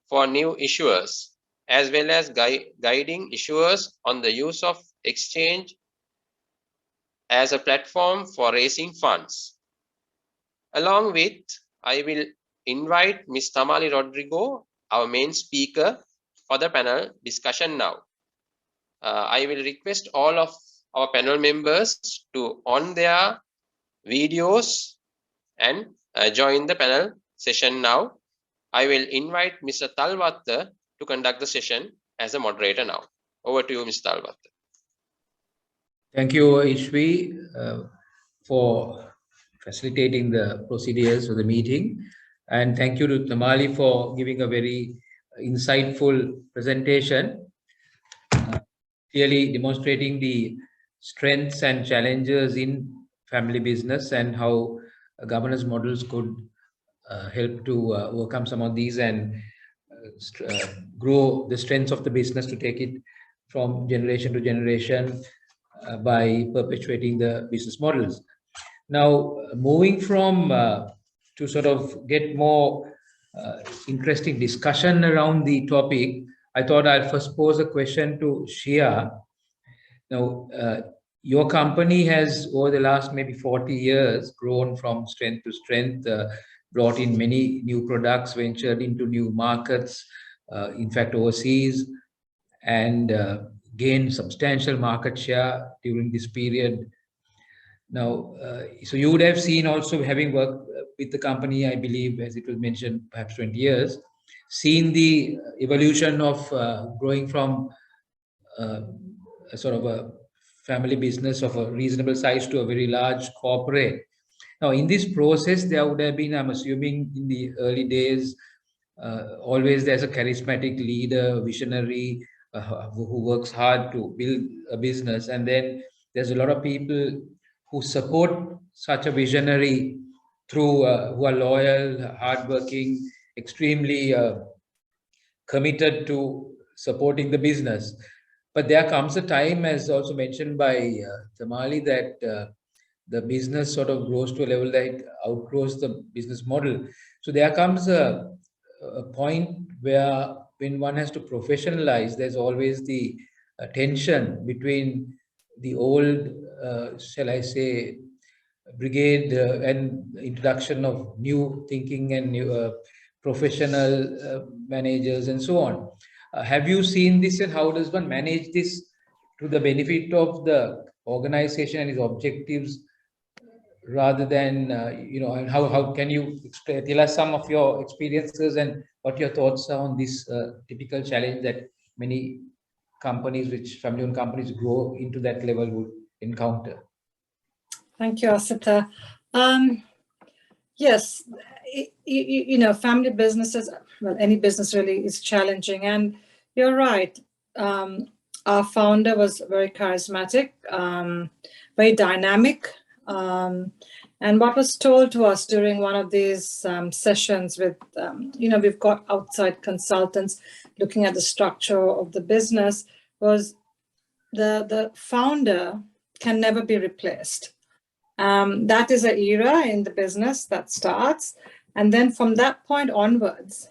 for new issuers, as well as guiding issuers on the use of exchange as a platform for raising funds. Along with, I will invite Ms. Tamali Rodrigo, our main speaker, for the panel discussion now. I will request all of our panel members to on their videos and join the panel session now. I will invite Mr. Talwatta to conduct the session as a moderator now. Over to you, Mr. Talwatta. Thank you, Ishvi, for facilitating the procedures of the meeting. And thank you to Tamali for giving a very insightful presentation, clearly demonstrating the strengths and challenges in family business and how governance models could help to overcome some of these and grow the strengths of the business to take it from generation to generation by perpetuating the business models. Now, moving from to sort of get more interesting discussion around the topic, I thought I'll first pose a question to Shia. Now, your company has, over the last maybe 40 years, grown from strength to strength, brought in many new products, ventured into new markets, in fact, overseas, and gained substantial market share during this period. Now, so you would have seen also, having worked with the company, I believe, as it was mentioned, perhaps 20 years, seen the evolution of growing from a sort of a family business of a reasonable size to a very large corporate. Now, in this process, there would have been, I'm assuming, in the early days, always there's a charismatic leader, visionary, who works hard to build a business. And then there's a lot of people who support such a visionary through, who are loyal, hardworking, extremely committed to supporting the business. But there comes a time, as also mentioned by Tamali, that the business sort of grows to a level that it outgrows the business model. So there comes a point where when one has to professionalize, there's always the tension between the old, shall I say, brigade and introduction of new thinking and new professional managers and so on. Have you seen this, and how does one manage this to the benefit of the organization and its objectives, rather than, and how can you tell us some of your experiences and what your thoughts are on this typical challenge that many companies, which family-owned companies grow into that level, would encounter? Thank you, Asita. Yes, family businesses, well, any business really is challenging. And you're right. Our founder was very charismatic, very dynamic. And what was told to us during one of these sessions with, we've got outside consultants looking at the structure of the business, was the founder can never be replaced. That is an era in the business that starts. And then from that point onwards,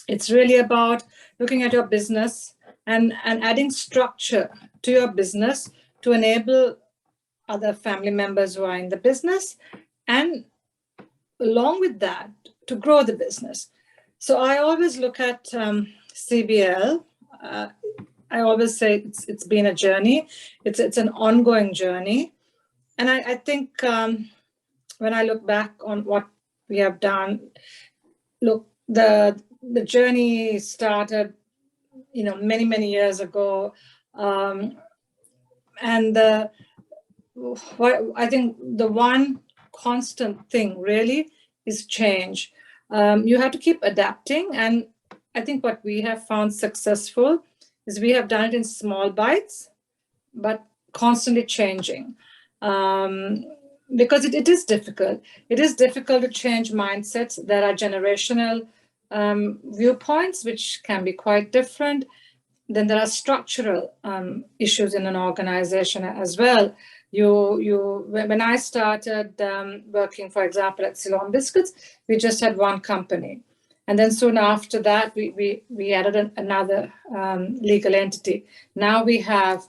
it's really about looking at your business and adding structure to your business to enable other family members who are in the business, and along with that, to grow the business. So I always look at CBL. I always say it's been a journey. It's an ongoing journey. And I think when I look back on what we have done, look, the journey started, many, many years ago. And I think the one constant thing really is change. You have to keep adapting. And I think what we have found successful is we have done it in small bites, but constantly changing. Because it is difficult. It is difficult to change mindsets that are generational viewpoints, which can be quite different. Then there are structural issues in an organization as well. When I started working, for example, at Ceylon Biscuits, we just had one company. And then soon after that, we added another legal entity. Now we have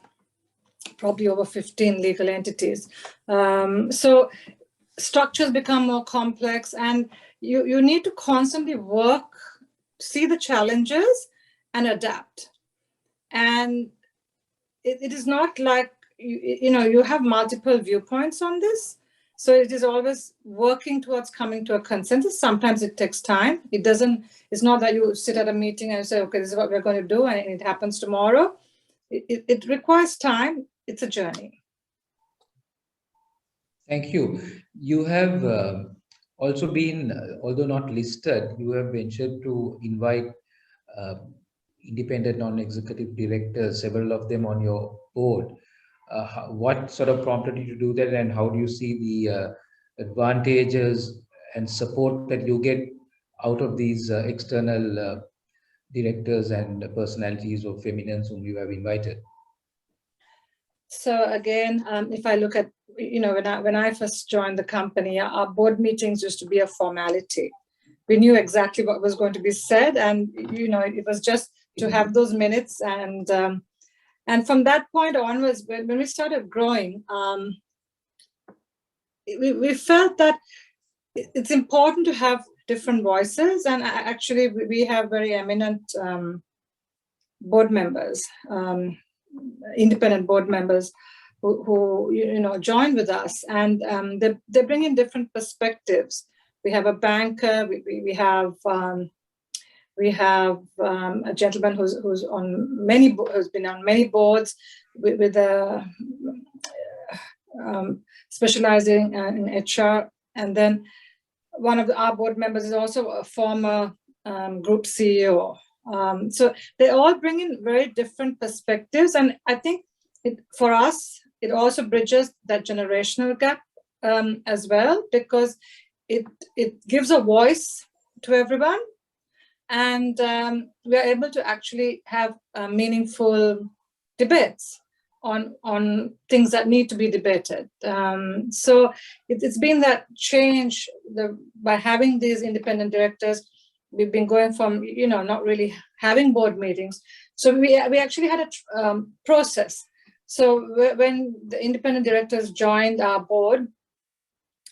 probably over 15 legal entities. So structures become more complex, and you need to constantly work, see the challenges and adapt. And it is not like, you have multiple viewpoints on this. So it is always working towards coming to a consensus. Sometimes it takes time. It's not that you sit at a meeting and say, okay, this is what we're going to do, and it happens tomorrow. It requires time. It's a journey. Thank you. You have also been, although not listed, you have ventured to invite independent non-executive directors, several of them on your board. What sort of prompted you to do that, and how do you see the advantages and support that you get out of these external directors and personalities of feminines whom you have invited? So again, if I look at, when I first joined the company, our board meetings used to be a formality. We knew exactly what was going to be said, and it was just to have those minutes. And from that point onwards, when we started growing, we felt that it's important to have different voices. And actually, we have very eminent board members, independent board members who join with us, and they bring in different perspectives. We have a banker. We have a gentleman who's been on many boards with specializing in HR, and then one of our board members is also a former group CEO. So they all bring in very different perspectives, and I think for us it also bridges that generational gap as well, because it gives a voice to everyone, and we are able to actually have meaningful debates on things that need to be debated. So it's been that change by having these independent directors. We've been going from not really having board meetings. So we actually had a process. So when the independent directors joined our board,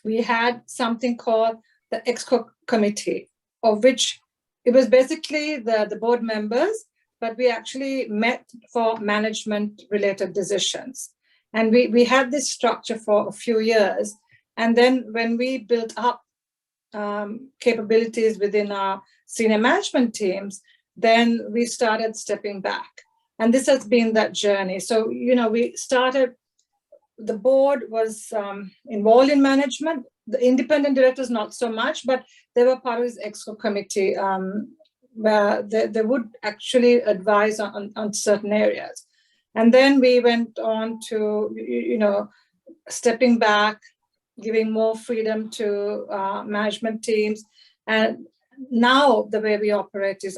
we had something called the Exco Committee, of which it was basically the board members, but we actually met for management-related decisions. And we had this structure for a few years. And then when we built up capabilities within our senior management teams, then we started stepping back. And this has been that journey. So, we started, the board was involved in management, the independent directors not so much, but they were part of this Exco Committee where they would actually advise on certain areas. And then we went on to, stepping back, giving more freedom to management teams. And now the way we operate is,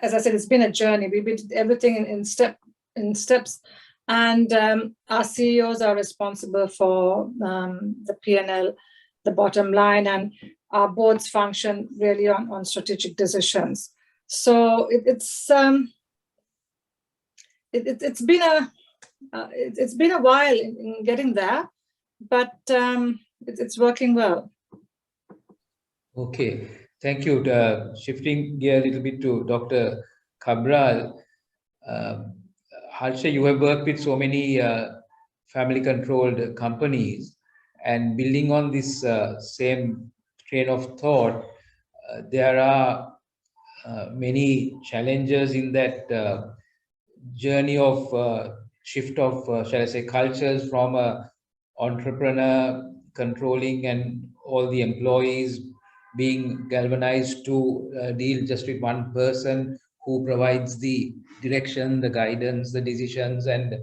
as I said, it's been a journey. We did everything in step in steps. And our CEOs are responsible for the P&L, the bottom line, and our boards function really on strategic decisions. So it's been a while in getting there, but it's working well. Okay, thank you. Shifting gear a little bit to Dr. Cabral. Harsha, you have worked with so many family-controlled companies, and building on this same train of thought, there are many challenges in that journey of shift of, shall I say, cultures from a entrepreneur controlling and all the employees being galvanized to deal just with one person who provides the direction, the guidance, the decisions, and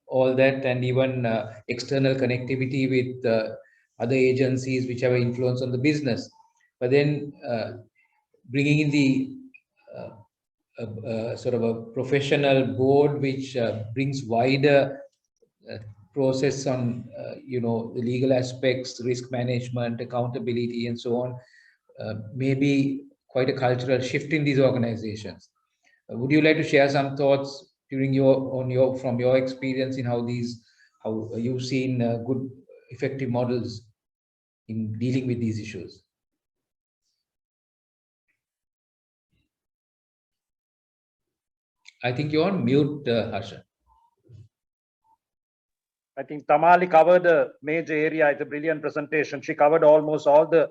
all that, and even external connectivity with other agencies which have an influence on the business. But then bringing in the sort of a professional board which brings wider process on the legal aspects, risk management, accountability, and so on, maybe quite a cultural shift in these organizations. Would you like to share some thoughts from your experience in how you've seen good effective models in dealing with these issues? I think you're on mute, Harsha. I think Tamali covered a major area. It's a brilliant presentation. She covered almost all the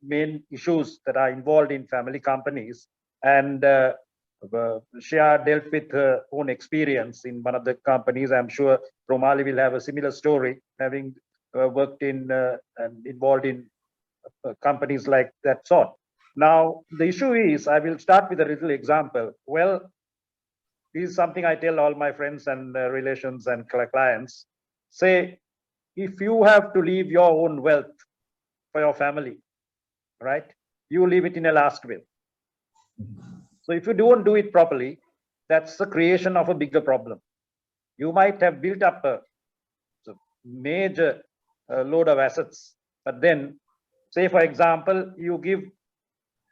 main issues that are involved in family companies. And Shia dealt with her own experience in one of the companies. I'm sure Romali will have a similar story, having worked in and involved in companies like that sort. Now, the issue is, I will start with a little example. Well, this is something I tell all my friends and relations and clients. Say, if you have to leave your own wealth for your family, right? You leave it in a last will. So if you don't do it properly, that's the creation of a bigger problem. You might have built up a major load of assets, but then, say for example, you give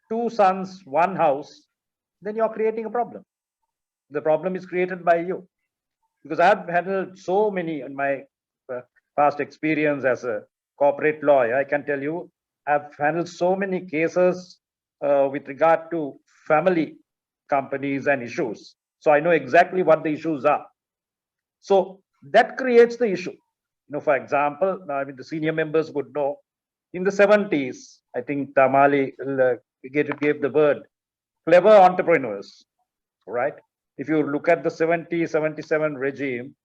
2 sons 1 house, then you're creating a problem. The problem is created by you, because I've handled so many in my past experience as a corporate lawyer. I can tell you, I've handled so many cases with regard to family companies and issues. So I know exactly what the issues are. So that creates the issue. For example, the senior members would know, in the 70s, I think Tamali gave the word, clever entrepreneurs, right? If you look at the 70-77 regime,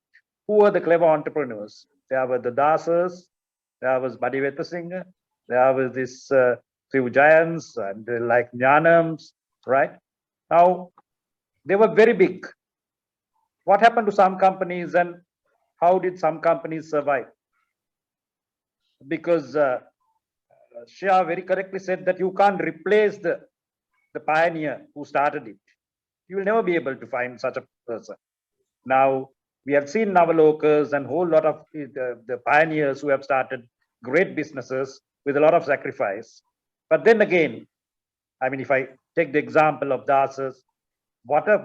who were the clever entrepreneurs? There were the Dasas, there was Badiveta Singh, there was this few giants and like Jnanams, right? Now, they were very big. What happened to some companies and how did some companies survive? Because Shia very correctly said that you can't replace the pioneer who started it. You will never be able to find such a person. Now, we have seen Navalokas and a whole lot of the pioneers who have started great businesses with a lot of sacrifice. But then again, I mean, if I take the example of Dasas, what a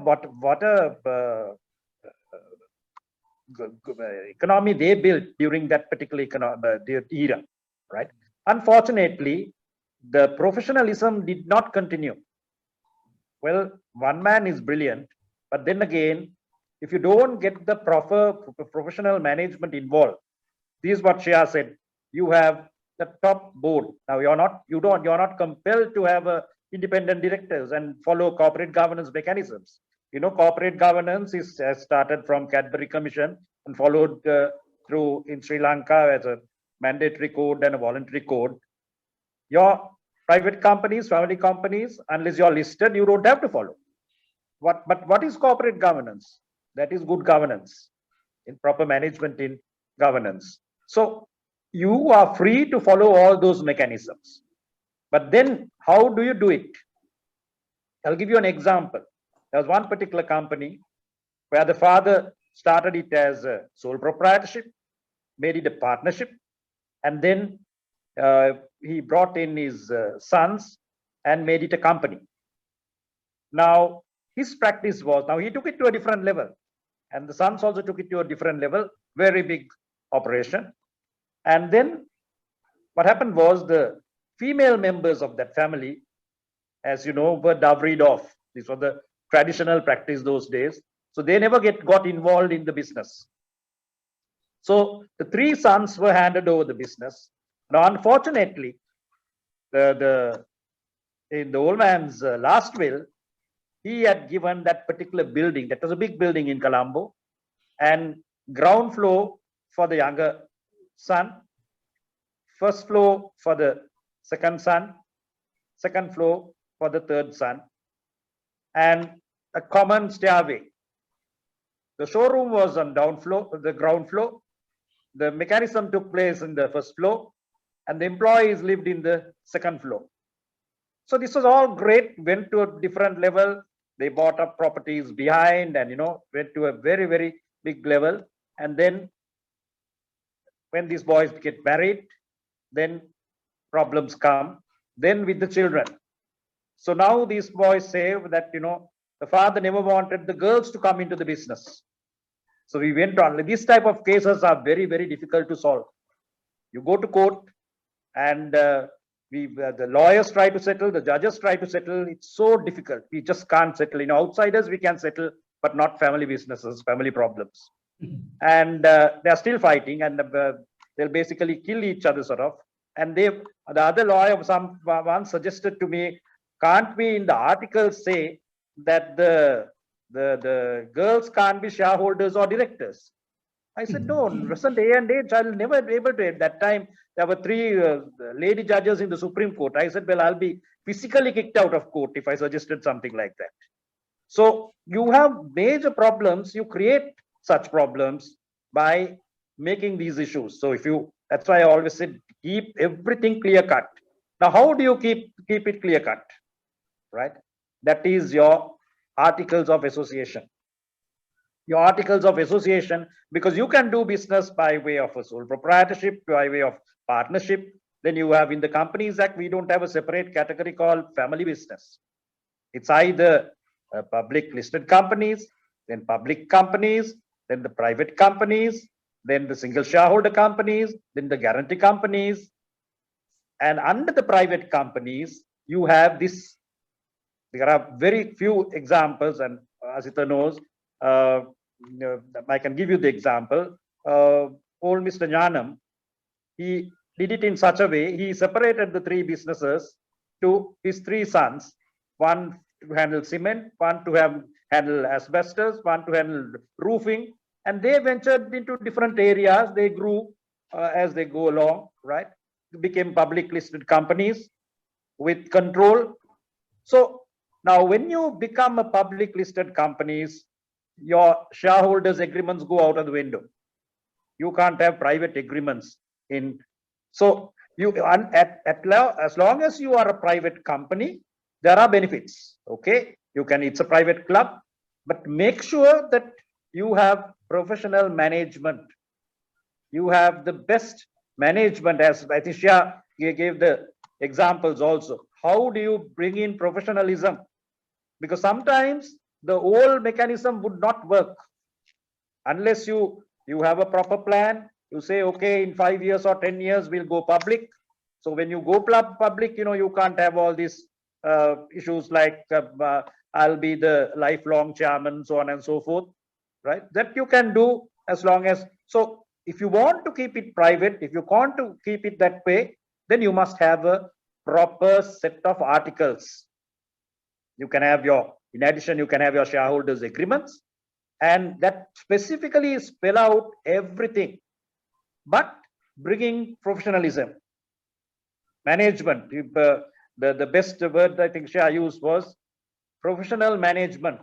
economy they built during that particular era, right? Unfortunately, the professionalism did not continue. Well, one man is brilliant, but then again, if you don't get the proper professional management involved, this is what Shia said. You have the top board. Now you're not compelled to have independent directors and follow corporate governance mechanisms. Corporate governance has started from Cadbury Commission and followed through in Sri Lanka as a mandatory code and a voluntary code. Your private companies, family companies, unless you're listed, you don't have to follow. But what is corporate governance? That is good governance, in proper management in governance. So you are free to follow all those mechanisms. But then how do you do it? I'll give you an example. There was one particular company where the father started it as a sole proprietorship, made it a partnership, and then he brought in his sons and made it a company. Now, his practice was, now he took it to a different level, and the sons also took it to a different level, very big operation. And then what happened was the female members of that family, as you know, were dowried off. This was the traditional practice those days. So they never got involved in the business. So the three sons were handed over the business. Now, unfortunately, in the old man's last will, he had given that particular building, that was a big building in Colombo, and ground floor for the younger son, first floor for the second son, second floor for the third son, and a common stairway. The showroom was on the ground floor. The mechanism took place in the first floor, and the employees lived in the second floor. So this was all great, went to a different level. They bought up properties behind and, went to a very, very big level. And then when these boys get married, then problems come. Then with the children. So now these boys say that, the father never wanted the girls to come into the business. So we went on. These type of cases are very, very difficult to solve. You go to court and the lawyers try to settle, the judges try to settle. It's so difficult. We just can't settle. Outsiders we can settle, but not family businesses, family problems. And they're still fighting, and they'll basically kill each other, sort of. And the other lawyer once suggested to me, can't we in the article say that the girls can't be shareholders or directors? I said, no, present day and age, I'll never be able to. At that time, there were three lady judges in the Supreme Court. I said, well, I'll be physically kicked out of court if I suggested something like that. So you have major problems. You create such problems by making these issues. So that's why I always said, keep everything clear cut. Now, how do you keep it clear cut? Right? That is your articles of association. Your articles of association, because you can do business by way of a sole proprietorship, by way of partnership. Then you have in the Companies Act, we don't have a separate category called family business. It's either public listed companies, then public companies, then the private companies, then the single shareholder companies, then the guarantee companies. And under the private companies, you have this. There are very few examples, and Asita knows. I can give you the example. Old Mr. Jnanam, he did it in such a way, he separated the three businesses to his three sons, one to handle cement, one to handle asbestos, one to handle roofing, and they ventured into different areas. They grew as they go along, right? Became public listed companies with control. So now when you become a public listed companies, your shareholders agreements go out of the window. You can't have private agreements in. So as long as you are a private company, there are benefits. Okay, it's a private club, but make sure that you have professional management. You have the best management, as I think Shia gave the examples also. How do you bring in professionalism? Because sometimes the old mechanism would not work unless you have a proper plan. You say, okay, in 5 years or 10 years, we'll go public. So when you go public, you can't have all these issues like I'll be the lifelong chairman, so on and so forth, right? That you can do as long as. So if you want to keep it private, if you want to keep it that way, then you must have a proper set of articles. You can have in addition, you can have your shareholders agreements, and that specifically spell out everything, but bringing professionalism, management. The best word I think Shia used was professional management.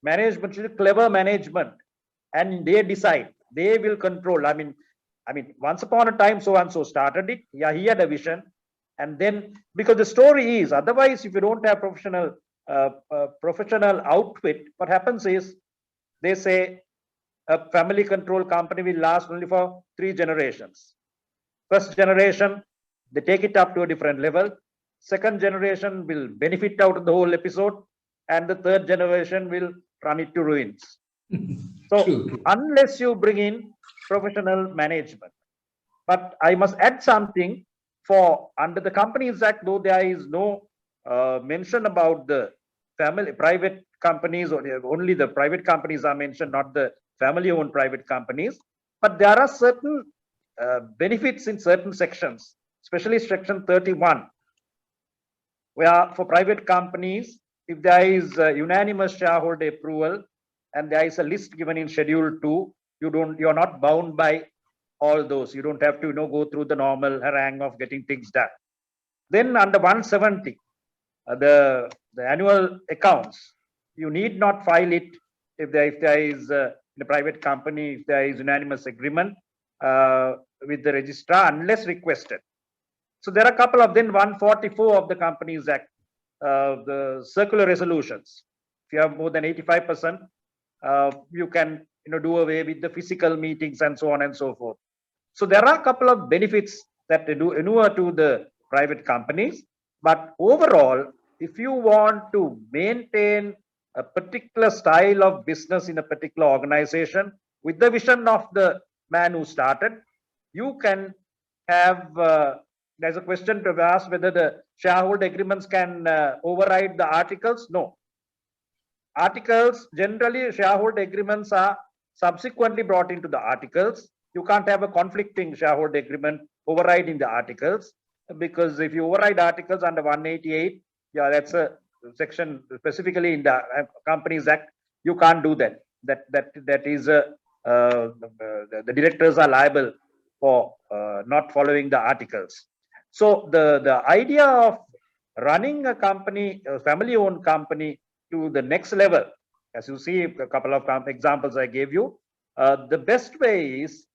Management should be clever management, and they decide, they will control. I mean, once upon a time, so and so started it. Yeah, he had a vision, and then because the story is otherwise, if you don't have professional outfit, what happens is They say a family control company will last only for 3 generations. First generation, they take it up to a different level. Second generation will benefit out of the whole episode. And the third generation will run it to ruins. So True. unless you bring in professional management, but I must add something for under the Companies Act, though there is no mention about the family private companies, or only the private companies are mentioned, not the family owned private companies. But there are certain benefits in certain sections, especially section 31, where for private companies, if there is unanimous shareholder approval and there is a list given in schedule 2, you're not bound by all those. You don't have to go through the normal harangue of getting things done. Then under 170, the annual accounts, you need not file it if there is in a private company, if there is unanimous agreement with the registrar, unless requested. So there are a couple of, then 144 of the Companies Act, the circular resolutions. If you have more than 85%, you can do away with the physical meetings and so on and so forth. So there are a couple of benefits that they do inure to the private companies. But overall, if you want to maintain a particular style of business in a particular organization with the vision of the man who started, you can have, there's a question to ask whether the shareholder agreements can override the articles. No. Articles, generally shareholder agreements are subsequently brought into the articles. You can't have a conflicting shareholder agreement overriding the articles, because if you override articles under 188, yeah, that's a section specifically in the Companies Act. You can't do that. That is the directors are liable for not following the articles. So the idea of running a company, a family-owned company, to the next level, as you see a couple of examples I gave you, the best way is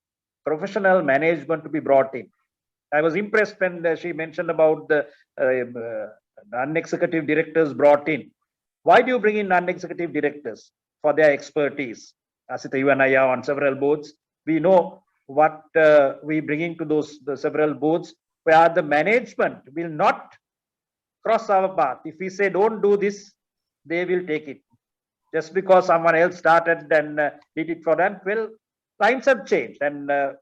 professional management to be brought in. I was impressed when she mentioned about the non-executive directors brought in. Why do you bring in non-executive directors? For their expertise. Asita, you and I are on several boards. We know what we bringing to the several boards, where the management will not cross our path. If we say don't do this, they will take it. Just because someone else started and did it for them, well, times have changed. And I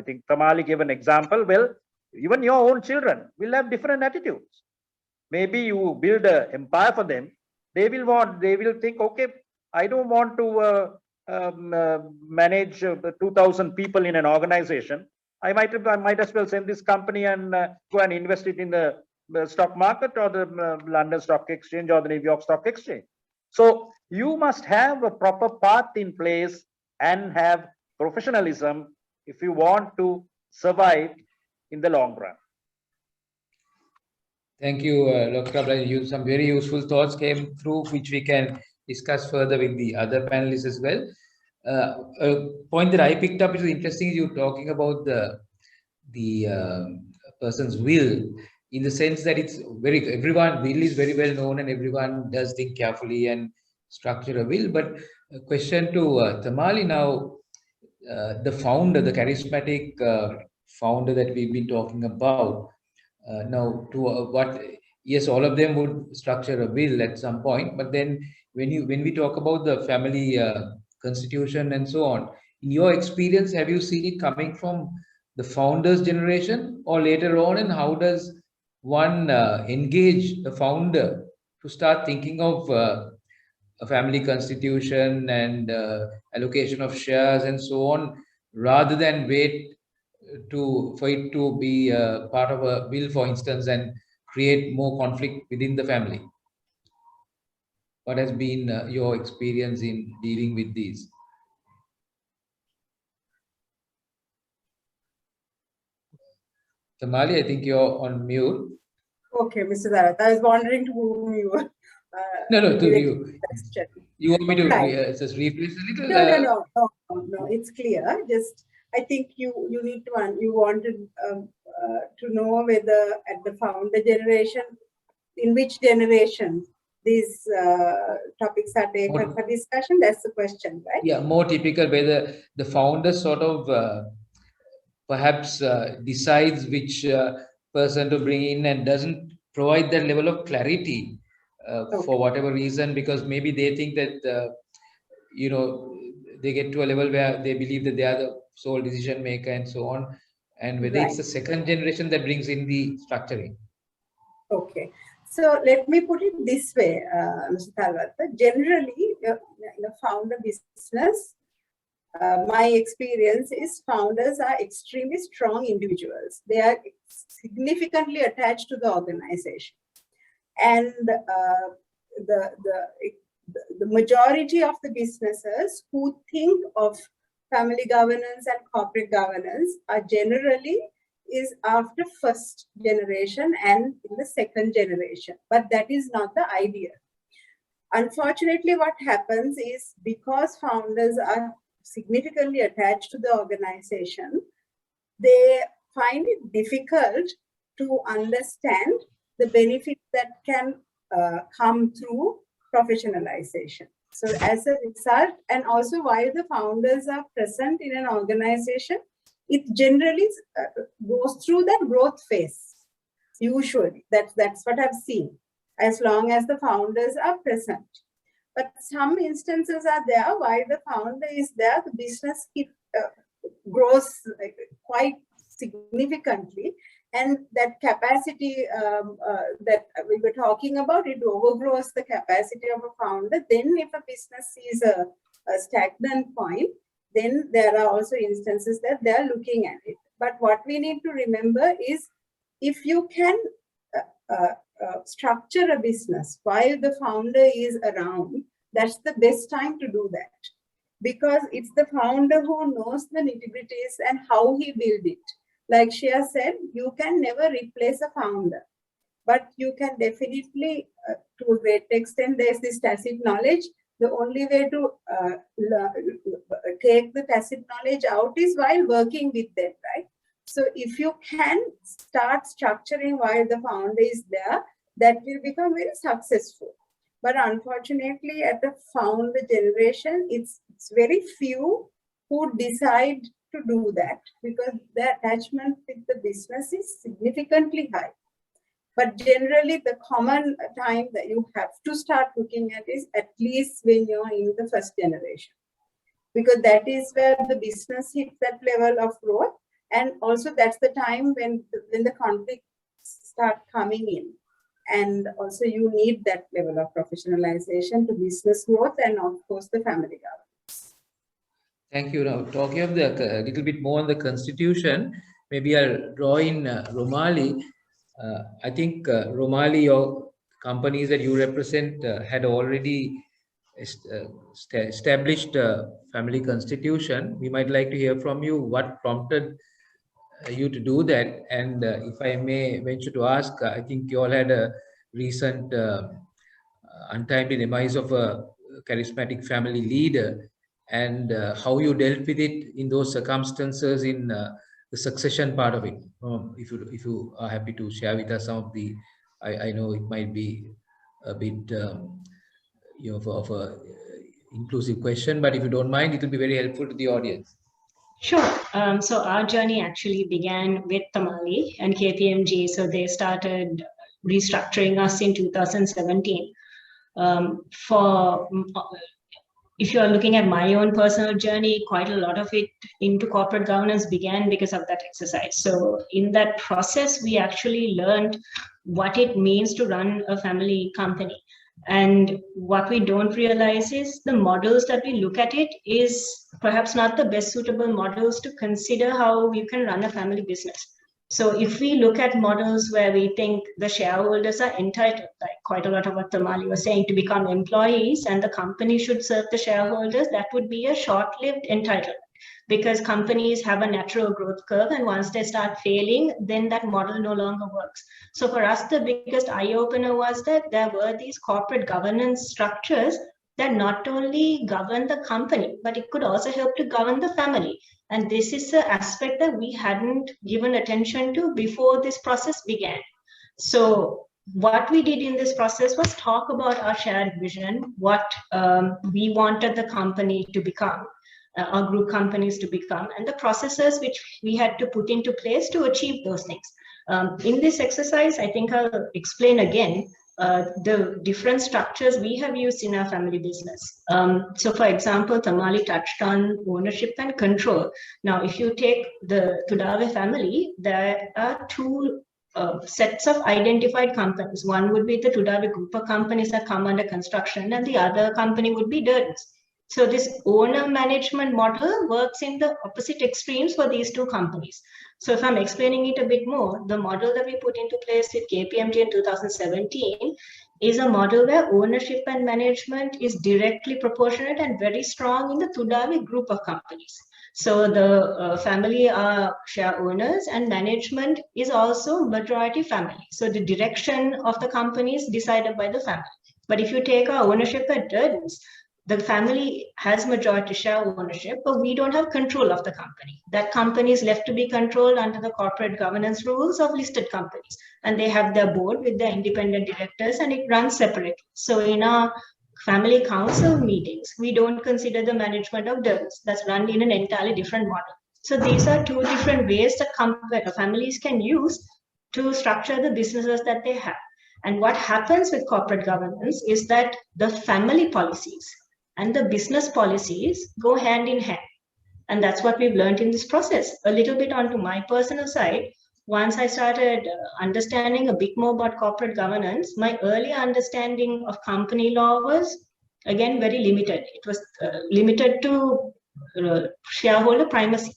think Tamali gave an example. Well, even your own children will have different attitudes. Maybe you build an empire for them. They will think, okay, I don't want to manage 2,000 people in an organization. I might as well send this company and go and invest it in the stock market, or the London Stock Exchange, or the New York Stock Exchange. So you must have a proper path in place and have professionalism if you want to survive in the long run. Thank you, Dr. Abdul. Some very useful thoughts came through, which we can discuss further with the other panelists as well. A point that I picked up is interesting. You're talking about the person's will, in the sense that everyone will is very well known and everyone does think carefully and structure a will. But a question to Tamali now, the founder, the charismatic founder that we've been talking about, now to yes, all of them would structure a will at some point, but then when we talk about the family constitution and so on, in your experience, have you seen it coming from the founder's generation or later on, and how does one engage the founder to start thinking of a family constitution and allocation of shares and so on, rather than wait for it to be part of a will, for instance, and create more conflict within the family? What has been your experience in dealing with these? Tamali, I think you're on mute. Okay, Mr. Darat, I was wondering to whom you were. No, to you. Question. You want me to Right. just rephrase a little? No, it's clear. Just, I think you wanted to know whether at the founder generation, in which generation these topics are taken for discussion? That's the question, right? Yeah, more typical where the founder sort of perhaps decides which person to bring in and doesn't provide that level of clarity for whatever reason, because maybe they think that, you know, they get to a level where they believe that they are the sole decision maker and so on. And whether it's the second generation that brings in the structuring. Okay. So let me put it this way, Mr. Talwalkar. Generally, in a founder business, my experience is founders are extremely strong individuals. They are significantly attached to the organization. And the majority of the businesses who think of family governance and corporate governance are generally is after first generation and in the second generation. But that is not the idea. Unfortunately, what happens is because founders are significantly attached to the organization, they find it difficult to understand the benefits that can come through professionalization. So as a result, and also while the founders are present in an organization, it generally goes through that growth phase. Usually, that's what I've seen, as long as the founders are present. But some instances are there while the founder is there, the business grows quite significantly, and that capacity that we were talking about, it overgrows the capacity of a founder. Then if a business sees a stagnant point, then there are also instances that they're looking at it. But what we need to remember is, if you can structure a business while the founder is around, that's the best time to do that. Because it's the founder who knows the nitty-gritties and how he built it. Like Shia said, you can never replace a founder. But you can definitely, to a great extent, there's this tacit knowledge. The only way to take the tacit knowledge out is while working with them, right? So if you can start structuring while the founder is there, that will become very successful. But unfortunately, at the founder generation, it's very few who decide to do that, because the attachment with the business is significantly high. But generally, the common time that you have to start looking at is at least when you're in the first generation, because that is where the business hits that level of growth. And also that's the time when the conflicts start coming in. And also you need that level of professionalization to business growth and of course the family governance. Thank you. Now, talking of the little bit more on the constitution, maybe I'll draw in Romali. I think Romali, your companies that you represent had already established family constitution. We might like to hear from you what prompted you to do that. And if I may venture to ask, I think you all had a recent untimely demise of a charismatic family leader, and how you dealt with it in those circumstances in the succession part of it. If you are happy to share with us some of the, I know it might be a bit of a inclusive question, but if you don't mind, it will be very helpful to the audience. Sure. So our journey actually began with Tamale and KPMG. So they started restructuring us in 2017. If you're looking at my own personal journey, quite a lot of it into corporate governance began because of that exercise. So in that process, we actually learned what it means to run a family company. And what we don't realize is the models that we look at it is perhaps not the best suitable models to consider how you can run a family business. So if we look at models where we think the shareholders are entitled, like quite a lot of what Tamali was saying, to become employees and the company should serve the shareholders, that would be a short-lived entitlement, because companies have a natural growth curve, and once they start failing, then that model no longer works. So for us, the biggest eye-opener was that there were these corporate governance structures that not only govern the company, but it could also help to govern the family. And this is an aspect that we hadn't given attention to before this process began. So what we did in this process was talk about our shared vision, what we wanted the company to become, our group companies to become, and the processes which we had to put into place to achieve those things. In this exercise, I think I'll explain again the different structures we have used in our family business. So for example, Tamali touched on ownership and control. Now, if you take the Tudave family, there are two sets of identified companies. One would be the Tudave group of companies that come under construction, and the other company would be Durden's. So this owner management model works in the opposite extremes for these two companies. So if I'm explaining it a bit more, the model that we put into place with KPMG in 2017 is a model where ownership and management is directly proportionate and very strong in the Tudave group of companies. So the family are share owners, and management is also majority family. So the direction of the company is decided by the family. But if you take our ownership at Durden's, the family has majority share ownership, but we don't have control of the company. That company is left to be controlled under the corporate governance rules of listed companies. And they have their board with their independent directors, and it runs separately. So in our family council meetings, we don't consider the management of Durden's. That's run in an entirely different model. So these are two different ways that families can use to structure the businesses that they have. And what happens with corporate governance is that the family policies and the business policies go hand in hand. And that's what we've learned in this process. A little bit onto my personal side, once I started understanding a bit more about corporate governance, my early understanding of company law was, again, very limited. It was limited to shareholder primacy.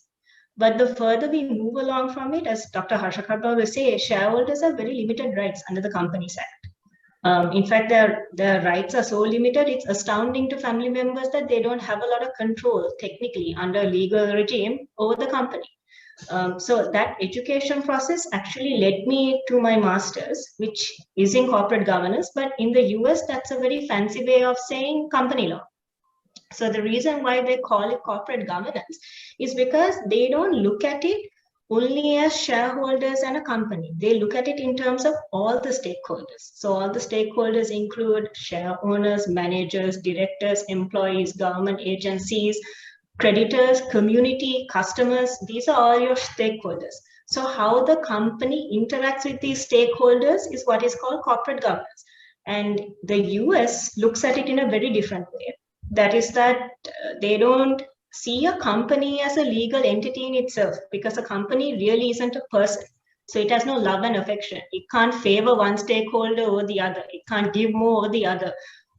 But the further we move along from it, as Dr. Harshakarbha will say, shareholders have very limited rights under the Companies Act. In fact, their rights are so limited, it's astounding to family members that they don't have a lot of control technically under legal regime over the company. So that education process actually led me to my master's, which is in corporate governance, but in the US, that's a very fancy way of saying company law. So the reason why they call it corporate governance is because they don't look at it only as shareholders and a company. They look at it in terms of all the stakeholders. So all the stakeholders include share owners, managers, directors, employees, government agencies, creditors, community, customers. These are all your stakeholders. So how the company interacts with these stakeholders is what is called corporate governance. And the US looks at it in a very different way. That is that they don't see a company as a legal entity in itself, because a company really isn't a person. So it has no love and affection. It can't favor one stakeholder over the other. It can't give more over the other.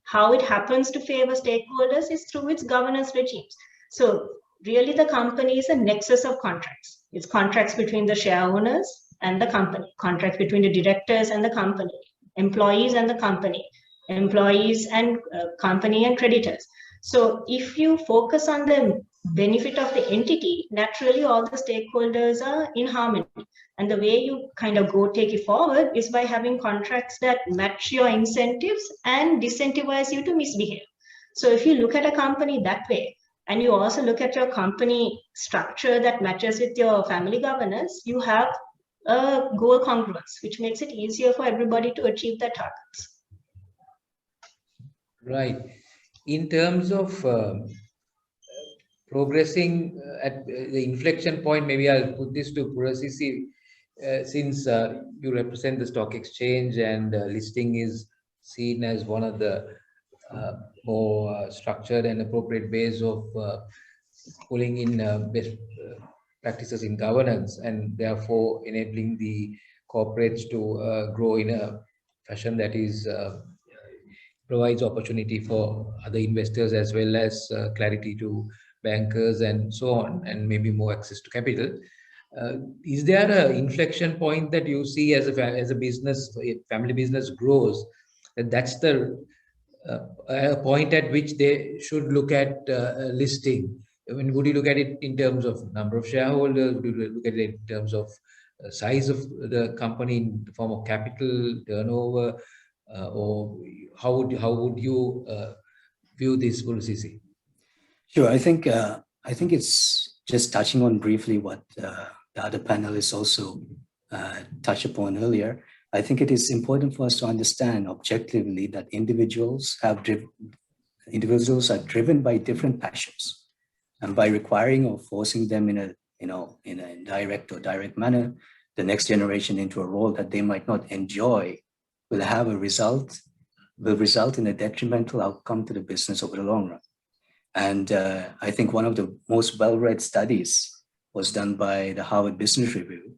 How it happens to favor stakeholders is through its governance regimes. So really the company is a nexus of contracts. It's contracts between the share owners and the company, contracts between the directors and the company, employees and the company, employees and company and creditors. So if you focus on the benefit of the entity, naturally all the stakeholders are in harmony. And the way you kind of take it forward is by having contracts that match your incentives and disincentivize you to misbehave. So if you look at a company that way, and you also look at your company structure that matches with your family governance, you have a goal congruence, which makes it easier for everybody to achieve their targets. Right. In terms of progressing at the inflection point, maybe I'll put this to Purasisi, since you represent the stock exchange and listing is seen as one of the more structured and appropriate ways of pulling in best practices in governance, and therefore enabling the corporates to grow in a fashion that is provides opportunity for other investors, as well as clarity to bankers and so on, and maybe more access to capital. Is there an inflection point that you see as a business, a family business grows, that's the a point at which they should look at listing? I mean, would you look at it in terms of number of shareholders? Would you look at it in terms of size of the company in the form of capital, turnover, or how would you view this, Purasisi? Sure. I think it's just touching on briefly what the other panelists also touched upon earlier. I think it is important for us to understand objectively that individuals are driven by different passions, and by requiring or forcing them in a indirect or direct manner, the next generation into a role that they might not enjoy will result in a detrimental outcome to the business over the long run. And I think one of the most well-read studies was done by the Harvard Business Review,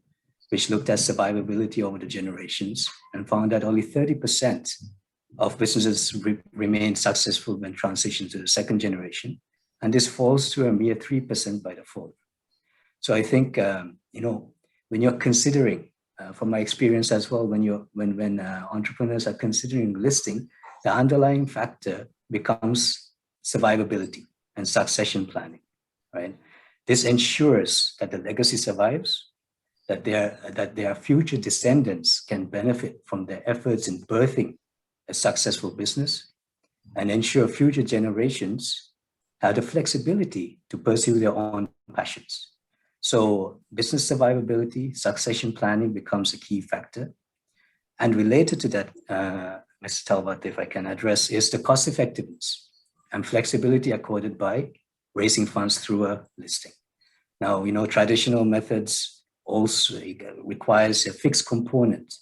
which looked at survivability over the generations and found that only 30% of businesses remain successful when transitioned to the second generation. And this falls to a mere 3% by the fourth. So I think, when you're considering, from my experience as well, when entrepreneurs are considering listing, the underlying factor becomes survivability and succession planning, right? This ensures that the legacy survives, that their future descendants can benefit from their efforts in birthing a successful business, and ensure future generations have the flexibility to pursue their own passions. So business survivability, succession planning becomes a key factor. And related to that, Mr. Talbot, if I can address, is the cost effectiveness and flexibility accorded by raising funds through a listing. Now, traditional methods also requires a fixed component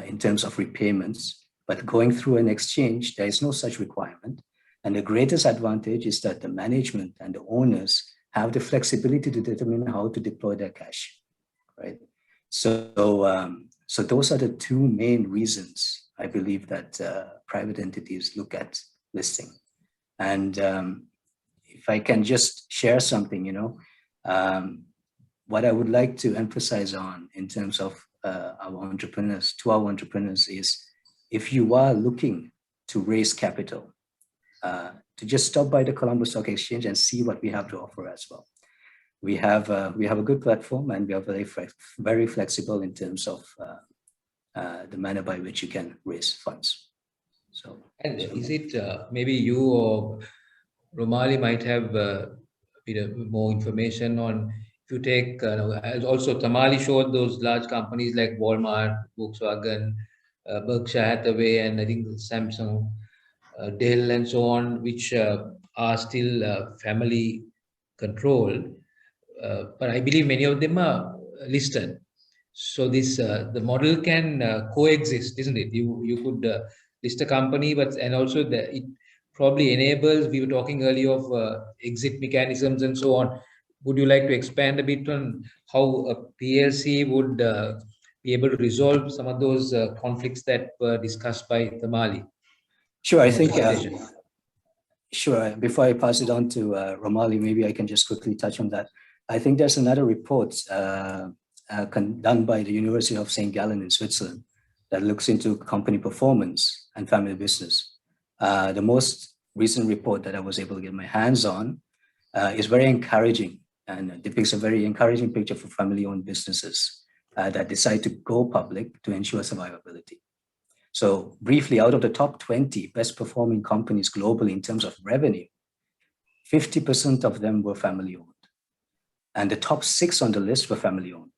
in terms of repayments, but going through an exchange, there is no such requirement. And the greatest advantage is that the management and the owners have the flexibility to determine how to deploy their cash, right? So those are the two main reasons I believe that private entities look at listing. And if I can just share something, what I would like to emphasize on in terms of our entrepreneurs is, if you are looking to raise capital, to just stop by the Colombo Stock Exchange and see what we have to offer as well. We have a good platform, and we are very flexible in terms of the manner by which you can raise funds. So, and is it maybe you or Romali might have a bit more information on, if you take also Tamali showed those large companies like Walmart, Volkswagen, Berkshire Hathaway, and I think Samsung, Dell, and so on, which are still family controlled, but I believe many of them are listed. So this the model can coexist, isn't it? You could list a company, and also it probably enables. We were talking earlier of exit mechanisms and so on. Would you like to expand a bit on how a PLC would be able to resolve some of those conflicts that were discussed by Tamali? Sure, I think. Sure. Before I pass it on to Romali, maybe I can just quickly touch on that. I think there's another report done by the University of St. Gallen in Switzerland that looks into company performance and family business. The most recent report that I was able to get my hands on is very encouraging and depicts a very encouraging picture for family-owned businesses that decide to go public to ensure survivability. So briefly, out of the top 20 best performing companies globally in terms of revenue, 50% of them were family-owned. And the top 6 on the list were family-owned.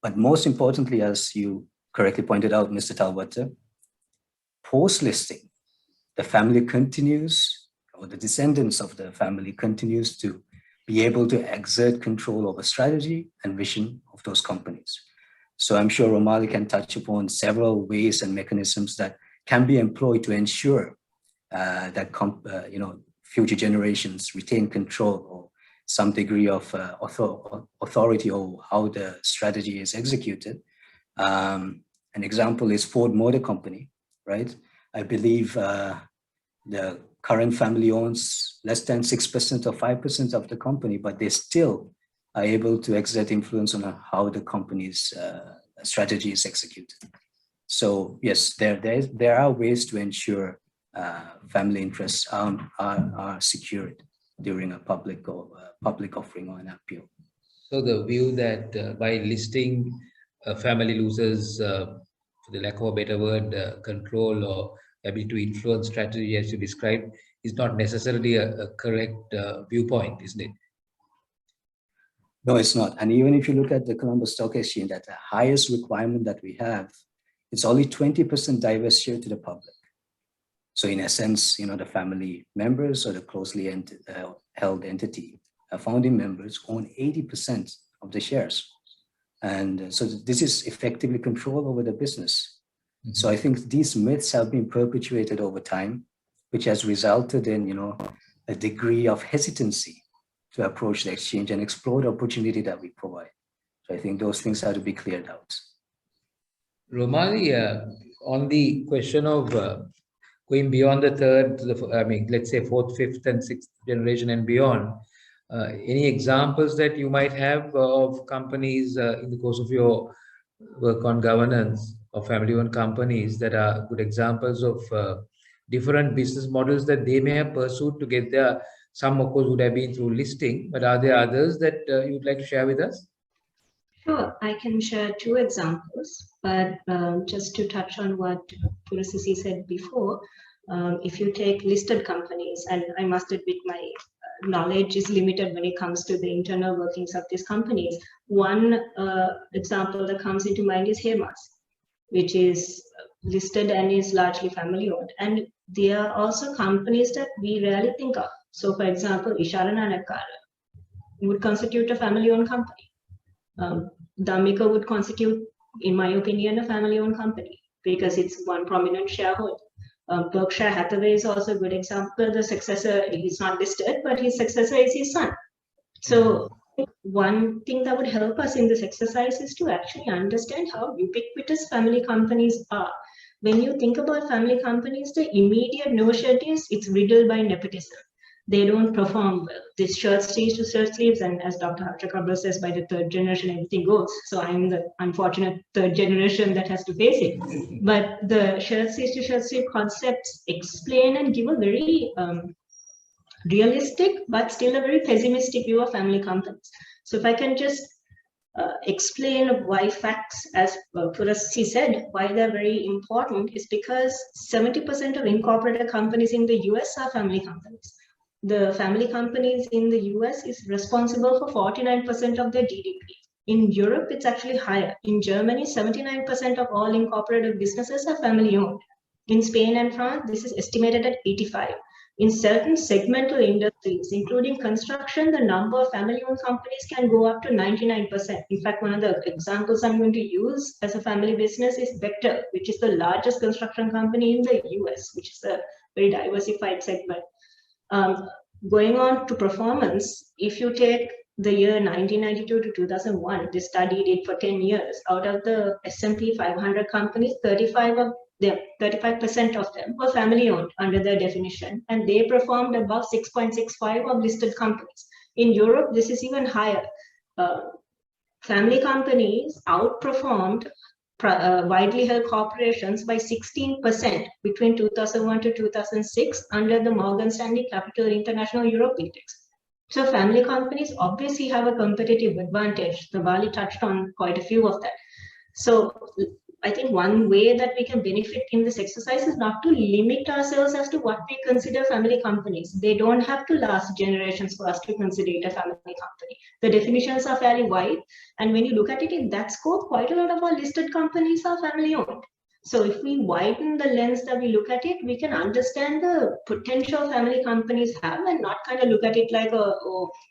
But most importantly, as you correctly pointed out, Mr. Talbot, post-listing, the family continues, or the descendants of the family continues to be able to exert control over strategy and vision of those companies. So I'm sure Romali can touch upon several ways and mechanisms that can be employed to ensure that future generations retain control or some degree of authority over how the strategy is executed. An example is Ford Motor Company, right? I believe the current family owns less than 6% or 5% of the company, but they still are able to exert influence on how the company's strategy is executed. So yes, there are ways to ensure family interests are secured during a public offering or an IPO. So the view that by listing, a family loses, for the lack of a better word, control or ability to influence strategy, as you described, is not necessarily a correct viewpoint, isn't it? No, it's not. And even if you look at the Colombo Stock Exchange, that the highest requirement that we have it's only 20% diverse share to the public. So in essence, the family members or the closely held entity, founding members own 80% of the shares. And so this is effectively control over the business. Mm-hmm. So I think these myths have been perpetuated over time, which has resulted in, a degree of hesitancy to approach the exchange and explore the opportunity that we provide. So I think those things have to be cleared out. Romali, on the question of going beyond the third, let's say fourth, fifth, and sixth generation and beyond, any examples that you might have of companies in the course of your work on governance of family-owned companies that are good examples of different business models that they may have pursued to get there? Some, of course, would have been through listing, but are there others that you would like to share with us? Sure, I can share two examples, but just to touch on what Purasisi said before, if you take listed companies, and I must admit my knowledge is limited when it comes to the internal workings of these companies. One example that comes into mind is Hermas, which is listed and is largely family owned. And there are also companies that we rarely think of. So for example, Ishara Nanakara would constitute a family owned company. Dhammika would constitute, in my opinion, a family-owned company because it's one prominent shareholder. Berkshire Hathaway is also a good example. The successor is not listed, but his successor is his son. So one thing that would help us in this exercise is to actually understand how ubiquitous family companies are. When you think about family companies, the immediate notion is it's riddled by nepotism. They don't perform well. This shirt sleeves to shirt sleeves, and as Dr. Harshakabra says, by the third generation, everything goes. So I'm the unfortunate third generation that has to face it. But the shirt sleeves to shirt sleeve concepts explain and give a very realistic, but still a very pessimistic view of family companies. So if I can just explain why facts, as Purasisi said, why they're very important is because 70% of incorporated companies in the US are family companies. The family companies in the US is responsible for 49% of their GDP. In Europe, it's actually higher. In Germany, 79% of all incorporated businesses are family owned. In Spain and France, this is estimated at 85%. In certain segmental industries, including construction, the number of family-owned companies can go up to 99%. In fact, one of the examples I'm going to use as a family business is Vector, which is the largest construction company in the US, which is a very diversified segment. Going on to performance, if you take the year 1992 to 2001, they studied it for 10 years. Out of the S&P 500 companies, 35% of them were family owned under their definition, and they performed above 6.65 of listed companies. In Europe, this is even higher. Family companies outperformed widely held corporations by 16% between 2001 to 2006 under the Morgan Stanley Capital International Europe Index. So family companies obviously have a competitive advantage. The Bali touched on quite a few of that. So I think one way that we can benefit in this exercise is not to limit ourselves as to what we consider family companies. They don't have to last generations for us to consider it a family company. The definitions are fairly wide. And when you look at it in that scope, quite a lot of our listed companies are family owned. So if we widen the lens that we look at it, we can understand the potential family companies have and not kind of look at it like,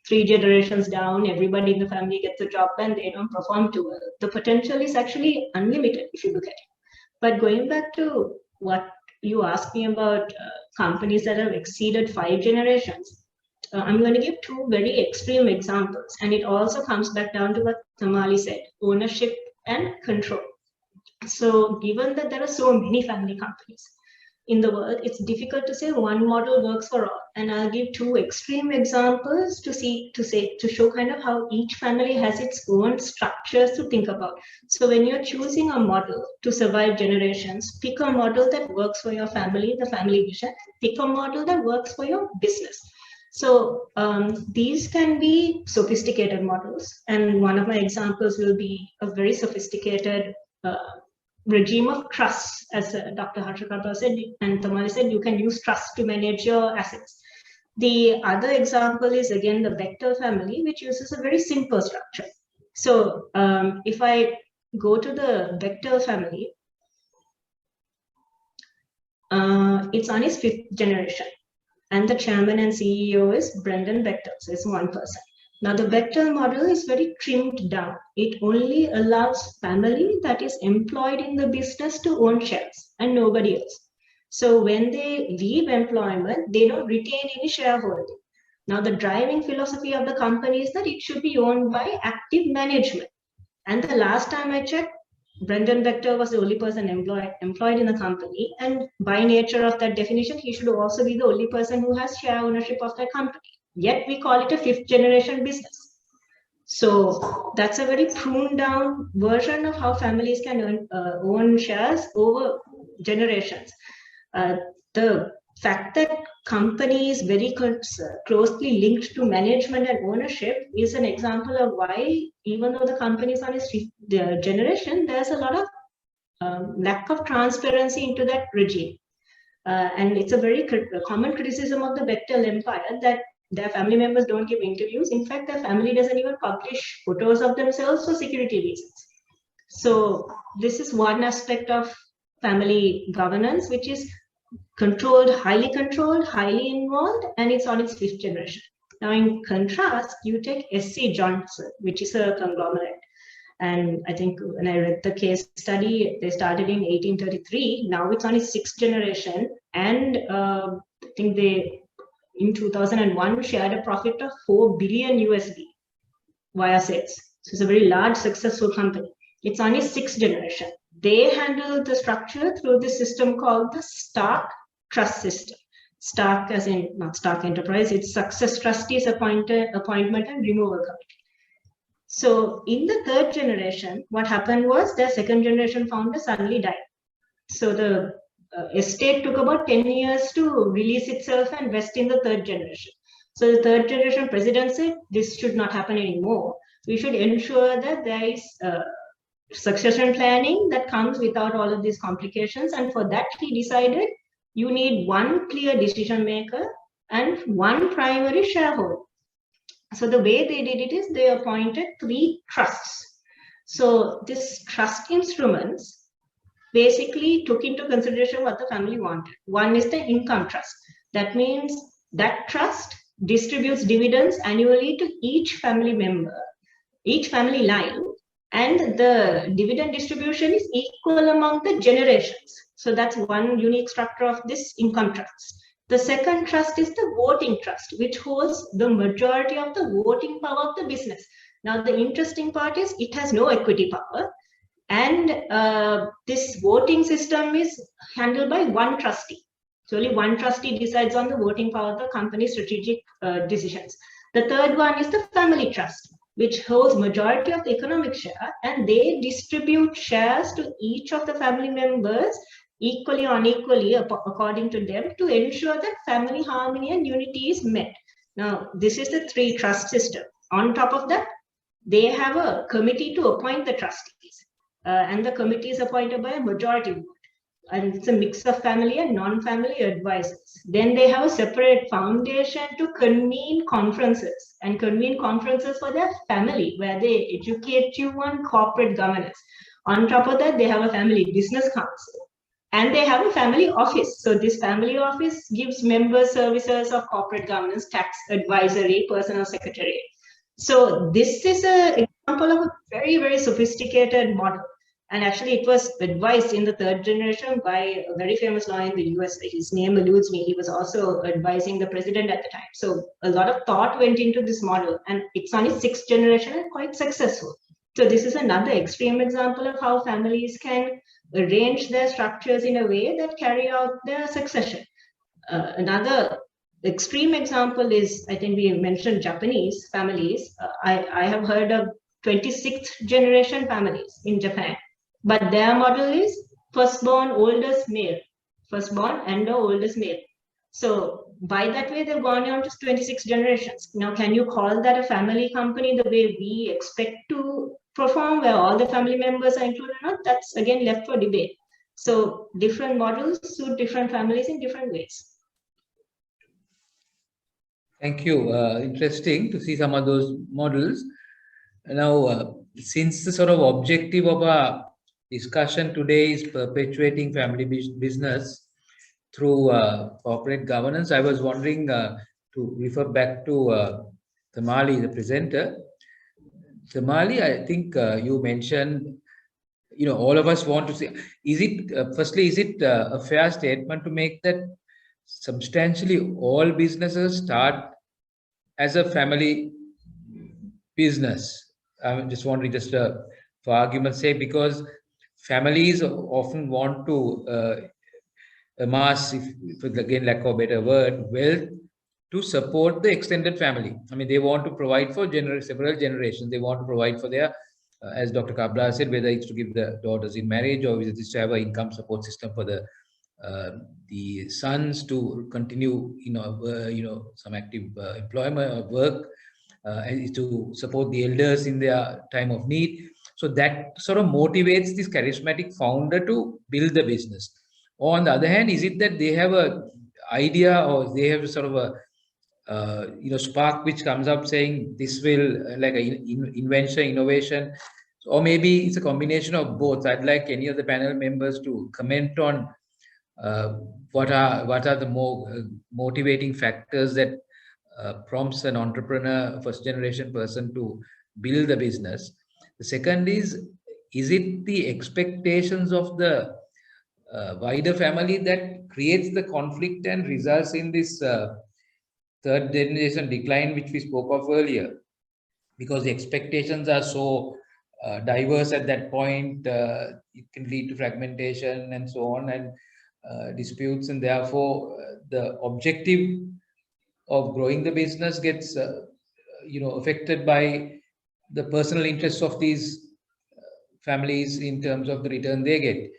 3 generations down, everybody in the family gets a job and they don't perform too well. The potential is actually unlimited if you look at it. But going back to what you asked me about companies that have exceeded 5 generations, I'm going to give 2 very extreme examples. And it also comes back down to what Tamali said, ownership and control. So given that there are so many family companies in the world, it's difficult to say one model works for all. And I'll give 2 extreme examples to show kind of how each family has its own structures to think about. So when you're choosing a model to survive generations, pick a model that works for your family, the family vision, pick a model that works for your business. So these can be sophisticated models. And one of my examples will be a very sophisticated regime of trust, as Dr. Harshakabra said, and Tamali said, you can use trust to manage your assets. The other example is again the Vector family, which uses a very simple structure. So if I go to the Vector family, It's on his 5th generation. And the chairman and CEO is Brendan Bechtel, so it's one person. Now the Bechtel model is very trimmed down. It only allows family that is employed in the business to own shares and nobody else. So when they leave employment, they don't retain any shareholding. Now the driving philosophy of the company is that it should be owned by active management. And the last time I checked, Brendan Bechtel was the only person employed in the company. And by nature of that definition, he should also be the only person who has share ownership of that company. Yet we call it a 5th generation business. So that's a very pruned down version of how families can own shares over generations. The fact that company is very closely linked to management and ownership is an example of why, even though the company is on its 5th generation, there's a lot of lack of transparency into that regime. And it's a very common criticism of the Bechtel empire that their family members don't give interviews. In fact, their family doesn't even publish photos of themselves for security reasons. So this is one aspect of family governance, which is controlled, highly involved, and it's on its 5th generation. Now, in contrast, you take SC Johnson, which is a conglomerate. And I think when I read the case study, they started in 1833. Now it's on its 6th generation. And I think they, in 2001, shared a profit of $4 billion USD via sales. So it's a very large, successful company. It's on its 6th generation. They handle the structure through the system called the Stark Trust System. Stark as in, not Stark Enterprise, it's Success Trustees Appointment and Removal Committee. So in the 3rd generation, what happened was their 2nd generation founder suddenly died. So the estate took about 10 years to release itself and vest in the 3rd generation. So the 3rd generation president said, this should not happen anymore. We should ensure that there is succession planning that comes without all of these complications. And for that, he decided you need one clear decision maker and one primary shareholder. So the way they did it is they appointed 3 trusts. So these trust instruments basically took into consideration what the family wanted. One is the income trust. That means that trust distributes dividends annually to each family member, each family line, and the dividend distribution is equal among the generations. So that's one unique structure of this income trust. The second trust is the voting trust, which holds the majority of the voting power of the business. Now, the interesting part is it has no equity power. And this voting system is handled by one trustee. So only one trustee decides on the voting power of the company's strategic decisions. The third one is the family trust, which holds majority of the economic share, and they distribute shares to each of the family members equally or unequally according to them to ensure that family harmony and unity is met. Now, this is the 3 trust system. On top of that, they have a committee to appoint the trustees. And the committee is appointed by a majority vote. And it's a mix of family and non-family advisors. Then they have a separate foundation to convene conferences for their family, where they educate you on corporate governance. On top of that, they have a family business council. And they have a family office. So this family office gives members services of corporate governance, tax advisory, personal secretariat. So this is an example of a very, very sophisticated model. And actually, it was advised in the 3rd generation by a very famous lawyer in the US. His name eludes me. He was also advising the president at the time. So a lot of thought went into this model, and it's on its 6th generation and quite successful. So this is another extreme example of how families can arrange their structures in a way that carry out their succession. Another extreme example is, I think we mentioned Japanese families. I have heard of 26th generation families in Japan, but their model is firstborn, oldest male, firstborn and the oldest male. So by that way, they've gone on to 26 generations. Now, can you call that a family company the way we expect to perform, where all the family members are included or not? That's again left for debate. So different models suit different families in different ways. Thank you. Interesting to see some of those models. Now, since the sort of objective of our discussion today is perpetuating family business, through corporate governance. I was wondering to refer back to Tamali, the presenter. Tamali, I think you mentioned, all of us want to see, is it, firstly, is it a fair statement to make that substantially all businesses start as a family business? I'm just wondering, just for argument's sake, because families often want to amass, if again lack of a better word, wealth to support the extended family. I mean, they want to provide for several generations. They want to provide for their, as Dr. Kabra said, whether it's to give the daughters in marriage or whether it's to have an income support system for the sons to continue, some active employment or work, and to support the elders in their time of need. So that sort of motivates this charismatic founder to build the business. Or on the other hand, is it that they have a idea or they have sort of a spark which comes up saying this will like an invention, innovation, or maybe it's a combination of both? I'd like any of the panel members to comment on what are the more motivating factors that prompts an entrepreneur, first generation person to build the business. The second is it the expectations of the wider family that creates the conflict and results in this third generation decline, which we spoke of earlier? Because the expectations are so diverse at that point, it can lead to fragmentation and so on, and disputes, and therefore the objective of growing the business gets affected by the personal interests of these families in terms of the return they get.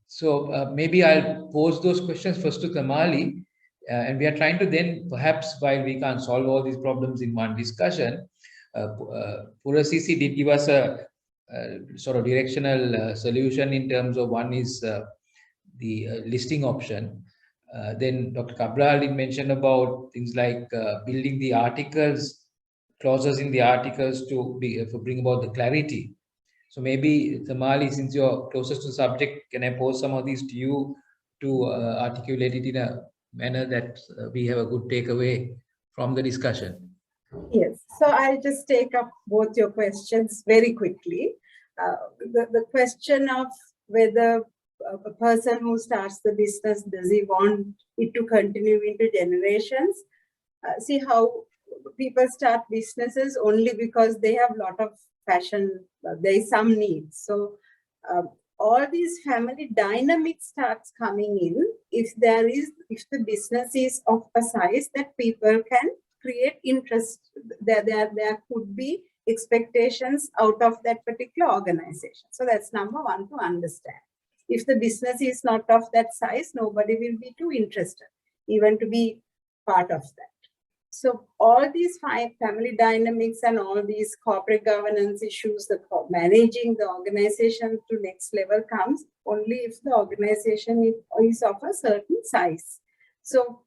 So maybe I'll pose those questions first to Kamali, and we are trying to then, perhaps, while we can't solve all these problems in one discussion, Purasisi did give us a sort of directional solution in terms of one is the listing option. Then Dr. Cabral did mention about things like building the articles, clauses in the articles to bring about the clarity. So maybe, Tamali, since you're closest to the subject, can I pose some of these to you to articulate it in a manner that we have a good takeaway from the discussion? Yes, so I'll just take up both your questions very quickly. The question of whether a person who starts the business, does he want it to continue into generations? See how people start businesses only because they have a lot of passion, there is some need. So all these family dynamics starts coming in if the business is of a size that people can create interest. There could be expectations out of that particular organization. So that's number one to understand. If the business is not of that size, nobody will be too interested even to be part of that. So all these family dynamics and all these corporate governance issues, managing the organization to next level comes only if the organization is of a certain size. So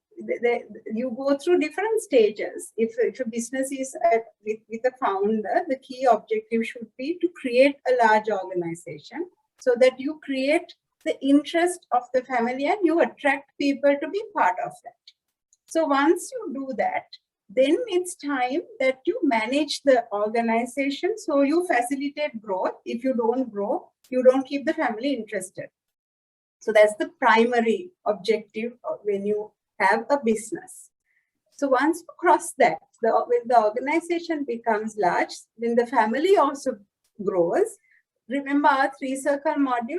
you go through different stages. If a business is with a founder, the key objective should be to create a large organization so that you create the interest of the family and you attract people to be part of that. So once you do that, then it's time that you manage the organization. So you facilitate growth. If you don't grow, you don't keep the family interested. So that's the primary objective when you have a business. So once you cross that, when the organization becomes large, then the family also grows. Remember our three-circle model,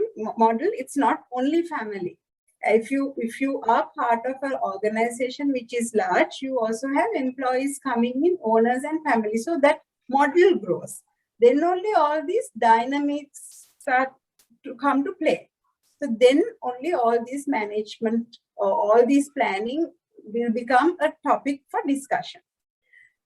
it's not only family. If you are part of an organization which is large, you also have employees coming in, owners and family. So that model grows. Then only all these dynamics start to come to play. So then only all this management or all this planning will become a topic for discussion.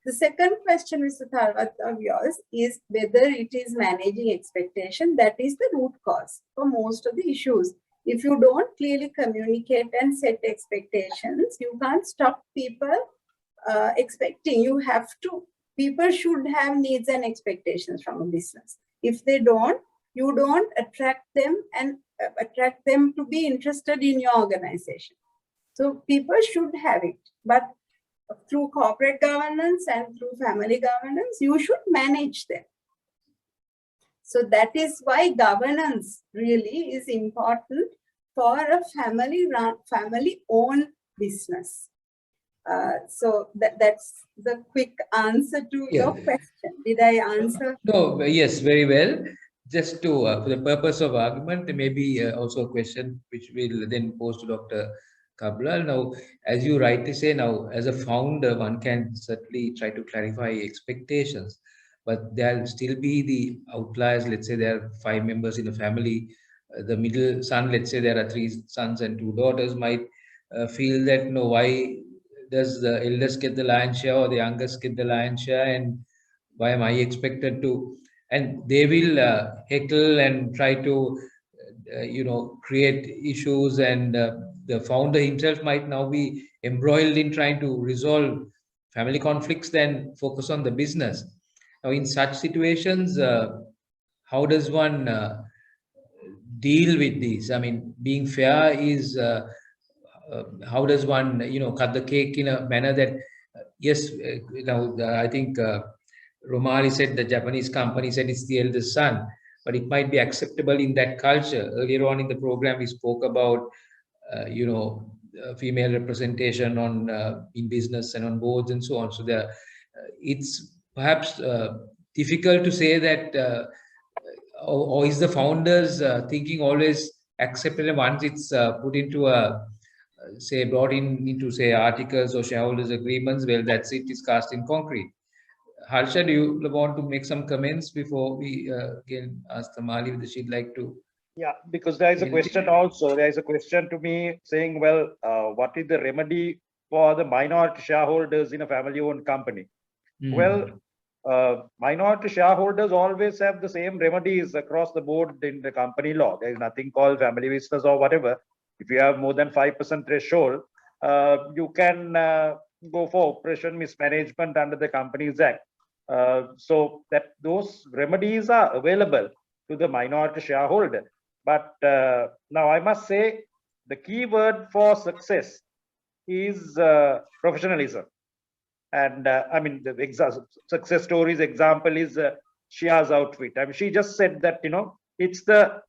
The second question, Mr. Thalwat, of yours is whether it is managing expectation. That is the root cause for most of the issues. If you don't clearly communicate and set expectations, you can't stop people expecting. People should have needs and expectations from a business. If they don't, you don't attract them and attract them to be interested in your organization. So people should have it, but through corporate governance and through family governance, you should manage them. So that is why governance really is important for a family-owned business. So that's the quick answer to your question. Did I answer? No, yes, very well. Just to, for the purpose of argument, there may be also a question which we'll then pose to Dr. Kabla. Now, as you rightly say, now, as a founder, one can certainly try to clarify expectations, but there'll still be the outliers. Let's say there are 5 members in a family. The middle son, let's say there are 3 sons and 2 daughters, might feel that, no, why does the eldest get the lion's share or the youngest get the lion's share, and why am I expected to? And they will heckle and try to, create issues, and the founder himself might now be embroiled in trying to resolve family conflicts than focus on the business. Now, in such situations, how does one deal with these? I mean, being fair is, how does one, cut the cake in a manner that, yes, I think Romali said the Japanese company said it's the eldest son, but it might be acceptable in that culture. Earlier on in the program, we spoke about, female representation on in business and on boards and so on. So it's perhaps difficult to say that, or is the founders thinking always acceptable once it's put into a brought into articles or shareholders agreements? Well, that's it, is cast in concrete. Harsha, do you want to make some comments before we again ask Tamali whether she'd like to? Yeah, because there is a question also. There is a question to me saying, well, what is the remedy for the minority shareholders in a family-owned company? Well, minority shareholders always have the same remedies across the board in the company law. There is nothing called family business or whatever. If you have more than 5% threshold, you can go for operation mismanagement under the Companies Act. So that those remedies are available to the minority shareholder. But now I must say the key word for success is professionalism. And I mean, the success stories example is Shia's outfit. I mean, she just said that, it's the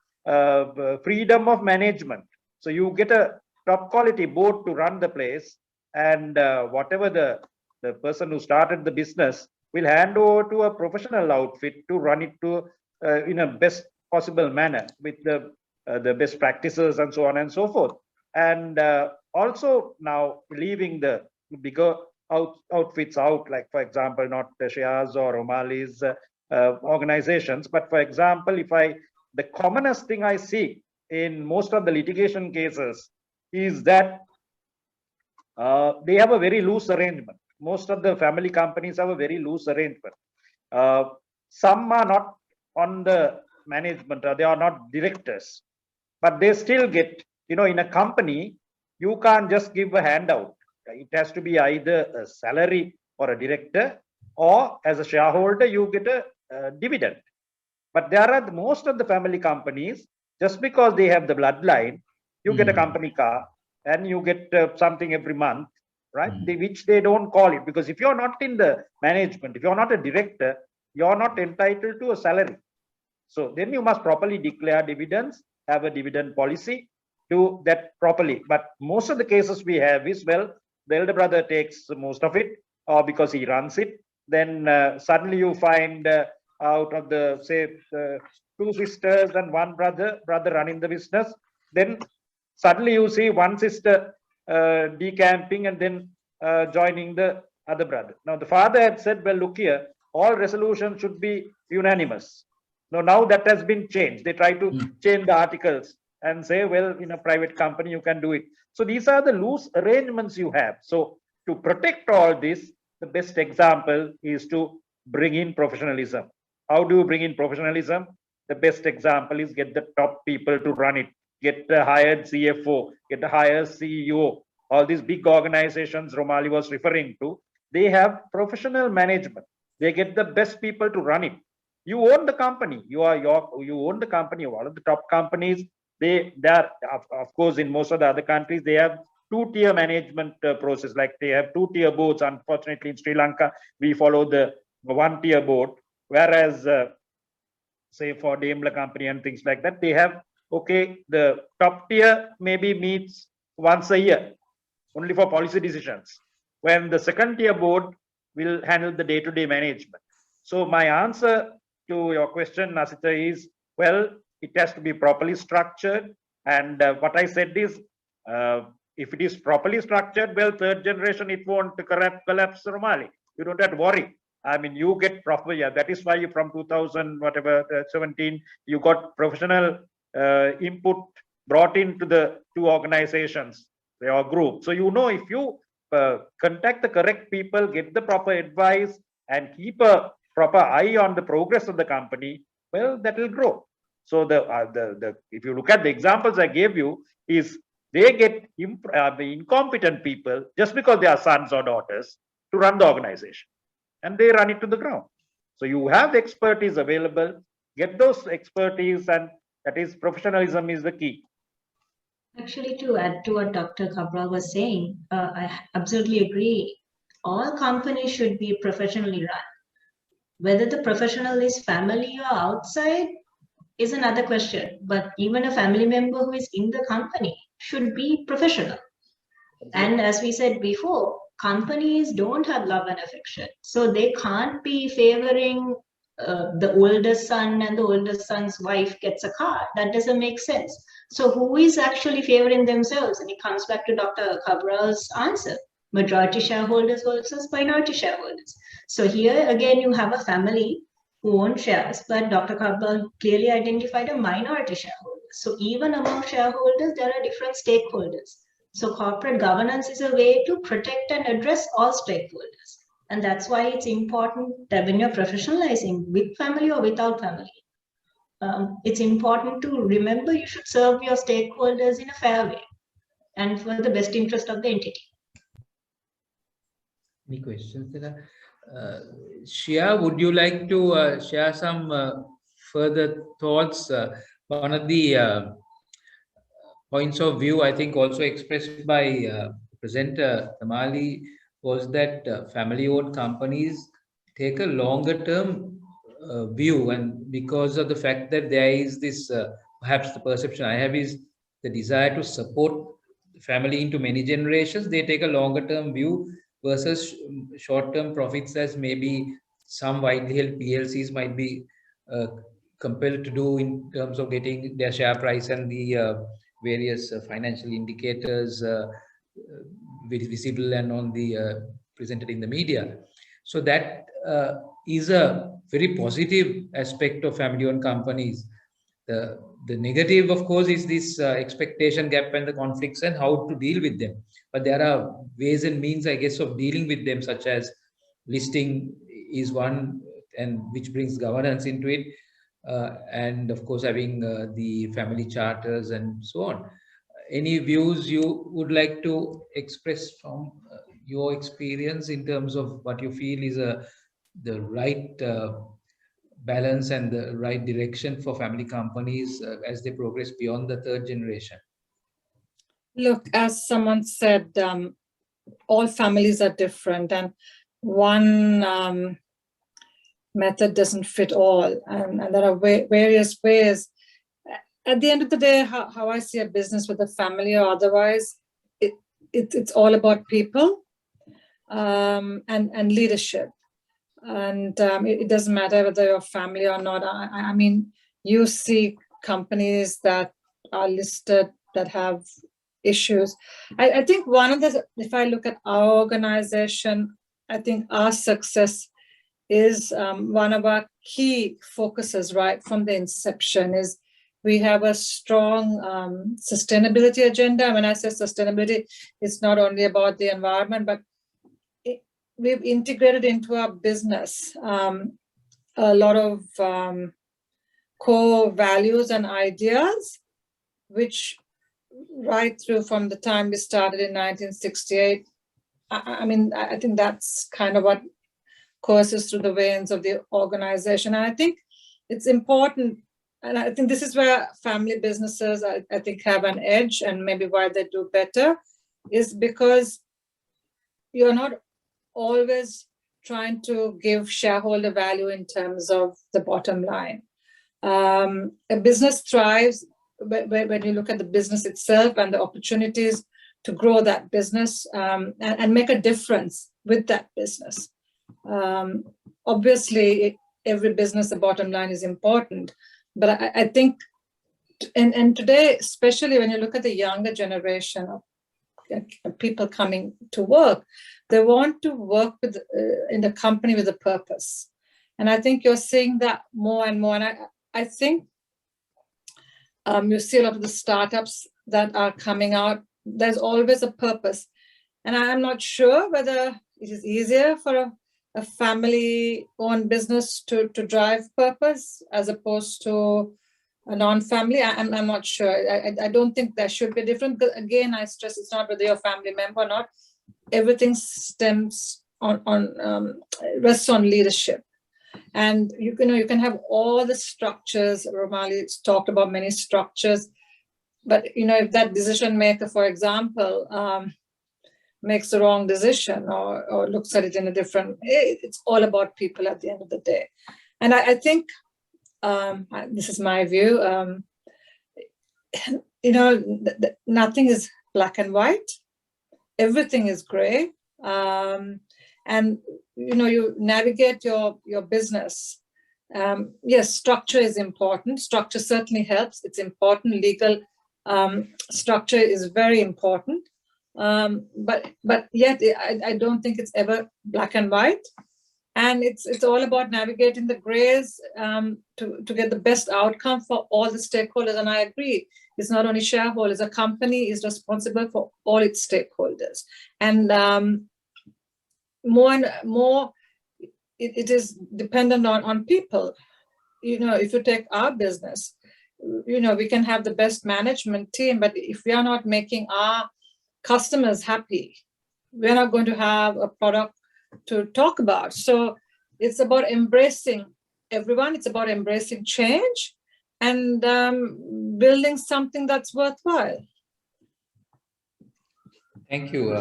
freedom of management. So you get a top quality board to run the place, and whatever the person who started the business will hand over to a professional outfit to run it to in a best possible manner with the best practices and so on and so forth. And also now leaving the bigger outfits out, like for example, not Shia's or Romali's organizations, but for example, the commonest thing I see in most of the litigation cases is that they have a very loose arrangement. Most of the family companies have a very loose arrangement. Some are not on the management, or they are not directors, but they still get, in a company, you can't just give a handout. It has to be either a salary or a director, or as a shareholder, you get a dividend. But there are most of the family companies, just because they have the bloodline, you get a company car and you get something every month, right? Which they don't call it, because if you're not in the management, if you're not a director, you're not entitled to a salary. So then you must properly declare dividends, have a dividend policy, do that properly. But most of the cases we have is, well, the elder brother takes most of it, or because he runs it. Then suddenly you find out of the, say, 2 sisters and 1 brother running the business. Then suddenly you see 1 sister decamping and then joining the other brother. Now the father had said, well, look here, all resolutions should be unanimous. Now that has been changed. They try to change the articles and say, well, in a private company, you can do it. So these are the loose arrangements you have. So to protect all this, the best example is to bring in professionalism. How do you bring in professionalism? The best example is get the top people to run it, get a hired CFO, get a hired CEO. All these big organizations Romali was referring to, they have professional management. They get the best people to run it. You own the company. You own the company of all of the top companies. they are, of course, in most of the other countries, they have two-tier management process, like they have two-tier boards. Unfortunately, in Sri Lanka, we follow the one-tier board, whereas say for Daimler company and things like that, they have, okay, the top tier maybe meets once a year, only for policy decisions, when the second tier board will handle the day-to-day management. So my answer to your question, Nasita, is, well, it has to be properly structured. And what I said is, if it is properly structured, well, third generation, it won't collapse normally. You don't have to worry. I mean, you get proper, yeah, that is why you from 2000, whatever, 17, you got professional input brought into the two organizations, your group. So, you know, if you contact the correct people, get the proper advice, and keep a proper eye on the progress of the company, well, that will grow. So if you look at the examples I gave you, is they get incompetent people just because they are sons or daughters to run the organization, and they run it to the ground. So you have the expertise available, get those expertise, and that is professionalism is the key. Actually, to add to what Dr. Cabral was saying, I absolutely agree. All companies should be professionally run. Whether the professional is family or outside is another question. But even a family member who is in the company should be professional. And as we said before, companies don't have love and affection. So they can't be favoring the oldest son and the oldest son's wife gets a car. That doesn't make sense. So who is actually favoring themselves? And it comes back to Dr. Cabral's answer. Majority shareholders versus minority shareholders. So here again, you have a family who own shares, but Dr. Cabral clearly identified a minority shareholder. So even among shareholders, there are different stakeholders. So corporate governance is a way to protect and address all stakeholders. And that's why it's important that when you're professionalizing with family or without family, it's important to remember you should serve your stakeholders in a fair way and for the best interest of the entity. Any questions? Shia, would you like to share some further thoughts? One of the points of view, I think, also expressed by presenter Tamali, was that family-owned companies take a longer-term view, and because of the fact that there is this, perhaps the perception I have is the desire to support the family into many generations, they take a longer-term view versus short-term profits, as maybe some widely held PLCs might be compelled to do in terms of getting their share price and the various financial indicators visible and on the presented in the media. So that is a very positive aspect of family-owned companies. The negative, of course, is this expectation gap and the conflicts and how to deal with them. But there are ways and means, I guess, of dealing with them, such as listing is one, and which brings governance into it. And of course, having the family charters and so on. Any views you would like to express from your experience in terms of what you feel is the right balance and the right direction for family companies as they progress beyond the third generation? Look, as someone said, all families are different, and one method doesn't fit all, and there are various ways. At the end of the day, how I see a business with a family or otherwise, it's all about people and leadership. And it doesn't matter whether you're family or not. I mean, you see companies that are listed that have issues. I think one of the, if I look at our organization, I think our success is one of our key focuses right from the inception is we have a strong sustainability agenda. When I say sustainability, it's not only about the environment, but we've integrated into our business a lot of core values and ideas, which right through from the time we started in 1968, I mean, I think that's kind of what courses through the veins of the organization. And I think it's important and I think this is where family businesses, I think, have an edge, and maybe why they do better is because you're not always trying to give shareholder value in terms of the bottom line. A business thrives when you look at the business itself and the opportunities to grow that business and make a difference with that business. Obviously, every business, the bottom line is important, but I think, and today, especially when you look at the younger generation of people coming to work, they want to work with in the company with a purpose. And I think you're seeing that more and more. And I think you see a lot of the startups that are coming out, there's always a purpose. And I'm not sure whether it is easier for a family-owned business to drive purpose as opposed to a non-family. I'm not sure. I don't think there should be different. Because again, I stress it's not whether you're a family member or not. Everything stems rests on leadership. And you can have all the structures. Romali's talked about many structures, but if that decision maker, for example, makes the wrong decision or looks at it in a different, it's all about people at the end of the day. And I think this is my view. Nothing is black and white. Everything is gray. And you navigate your business. Yes, structure is important. Structure certainly helps. It's important. Legal structure is very important. But yet I don't think it's ever black and white. And it's all about navigating the grays to get the best outcome for all the stakeholders. And I agree, it's not only shareholders. A company is responsible for all its stakeholders. And more and more, it is dependent on people. If you take our business, we can have the best management team, but if we are not making our customers happy, we're not going to have a product to talk about. So it's about embracing everyone. It's about embracing change and building something that's worthwhile. Thank you.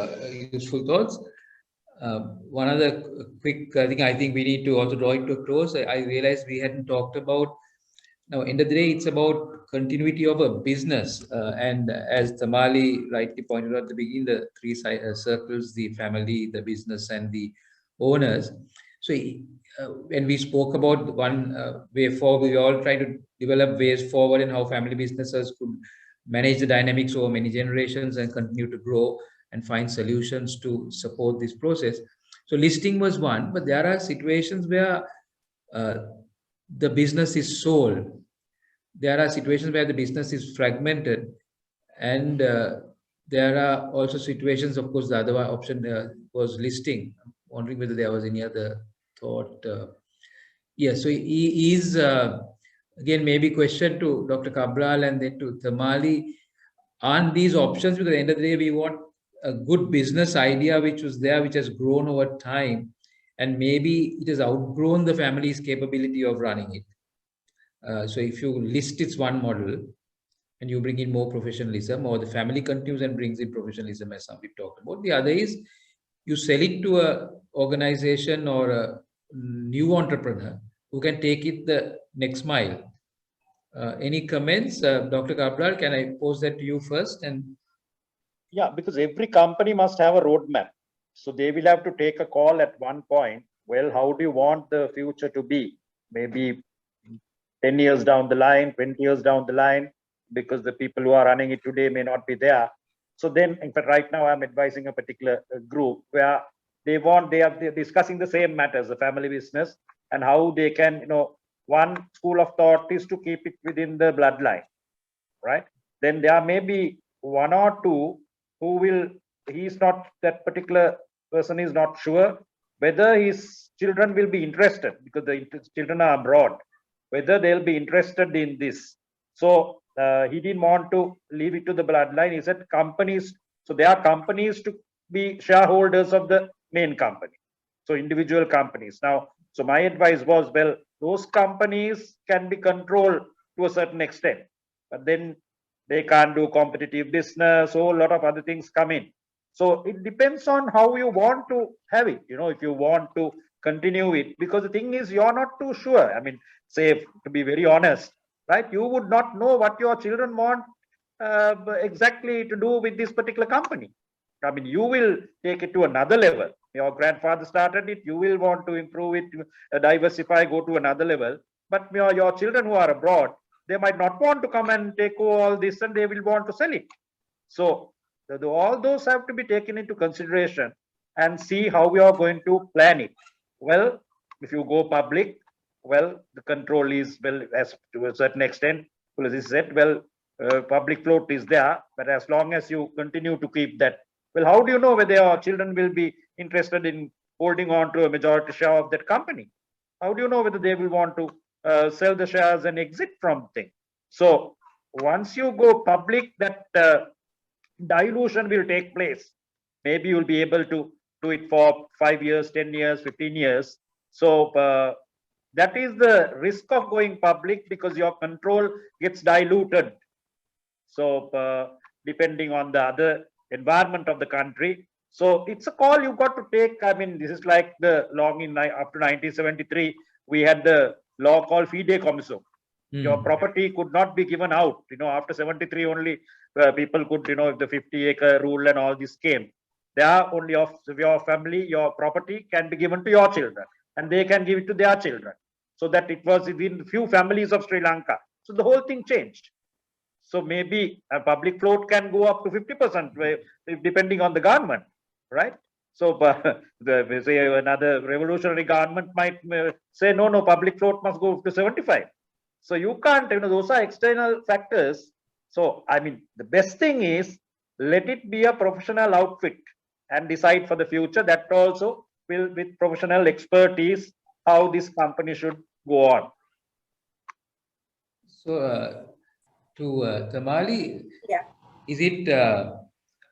Useful thoughts. One other quick thing I think we need to also draw it to a close. I realized we hadn't talked about, now end of the day, it's about continuity of a business. And as Tamali rightly pointed out at the beginning, the three circles, the family, the business, and the owners. So when we spoke about one way forward, we all try to develop ways forward and how family businesses could manage the dynamics over many generations and continue to grow and find solutions to support this process. So listing was one, but there are situations where the business is sold. There are situations where the business is fragmented, and there are also situations, of course, the other option was listing. I'm wondering whether there was any other thought. Yes, so he is, again, maybe question to Dr. Cabral and then to Tamali. Aren't these options? Because at the end of the day, we want a good business idea which was there, which has grown over time, and maybe it has outgrown the family's capability of running it. So if you list it's one model and you bring in more professionalism, or the family continues and brings in professionalism, as some we've talked about. The other is you sell it to a organization or a new entrepreneur who can take it the next mile. Any comments? Dr. Cabral, can I pose that to you first? And yeah, because every company must have a roadmap. So they will have to take a call at one point. Well, how do you want the future to be? Maybe 10 years down the line, 20 years down the line, because the people who are running it today may not be there. So then, in fact, right now I'm advising a particular group where they're discussing the same matters, the family business, and how they can, one school of thought is to keep it within the bloodline, right? Then there may be one or two who that particular person is not sure whether his children will be interested, because the children are abroad, whether they'll be interested in this. So he didn't want to leave it to the bloodline. He said companies, so there are companies to be shareholders of the main company. So individual companies. Now, so my advice was, well, those companies can be controlled to a certain extent. But then they can't do competitive business, so a lot of other things come in. So it depends on how you want to have it, if you want to continue it, because the thing is, you're not too sure. I mean, say, to be very honest, right? You would not know what your children want exactly to do with this particular company. I mean, you will take it to another level. Your grandfather started it, you will want to improve it, diversify, go to another level. But your children who are abroad, they might not want to come and take all this, and they will want to sell it. So all those have to be taken into consideration and see how we are going to plan it. Well, if you go public, well, the control is, well, as to a certain extent, well, as I said, well, public float is there, but as long as you continue to keep that, well, how do you know whether your children will be interested in holding on to a majority share of that company? How do you know whether they will want to sell the shares and exit from things? So once you go public, that dilution will take place. Maybe you'll be able to do it for 5 years, 10 years, 15 years. So that is the risk of going public, because your control gets diluted. So depending on the other environment of the country. So it's a call you got to take. I mean, this is like the long in up to 1973, we had the law called fideicommissum. Your property could not be given out. After 73 only people could, if the 50-acre rule and all this came, there only of your family, your property can be given to your children, and they can give it to their children. So that it was within few families of Sri Lanka. So the whole thing changed. So maybe a public float can go up to 50%, depending on the government, right? So say another revolutionary government might say, no, public float must go to 75. So you can't, those are external factors. So, I mean, the best thing is, let it be a professional outfit and decide for the future. That also will, with professional expertise, how this company should go on. So, to Tamali, Yeah. is it,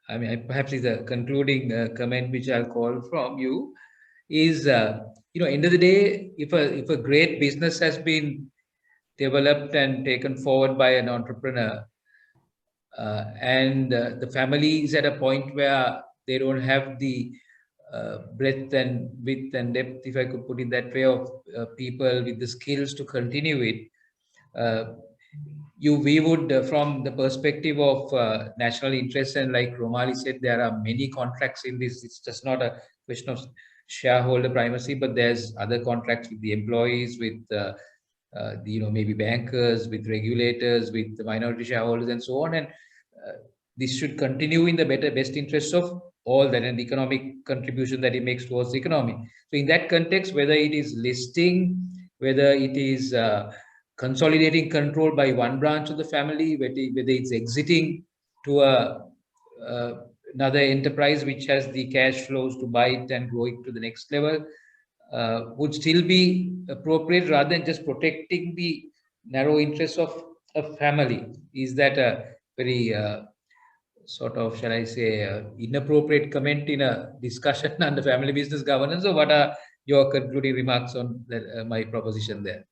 I mean, perhaps is a concluding comment which I'll call from you is, end of the day, if a great business has been developed and taken forward by an entrepreneur, and the family is at a point where they don't have the breadth and width and depth, if I could put it that way, of people with the skills to continue it. We would, from the perspective of national interest, and like Romali said, there are many contracts in this. It's just not a question of shareholder primacy, but there's other contracts with the employees, with maybe bankers, with regulators, with the minority shareholders, and so on. And this should continue in the best interest of all that, and the economic contribution that it makes towards the economy. So in that context, whether it is listing, whether it is consolidating control by one branch of the family, whether it's exiting to another enterprise which has the cash flows to buy it and grow it to the next level, would still be appropriate, rather than just protecting the narrow interests of a family. Is that a very sort of, shall I say, inappropriate comment in a discussion on the family business governance, or what are your concluding remarks on that, my proposition there?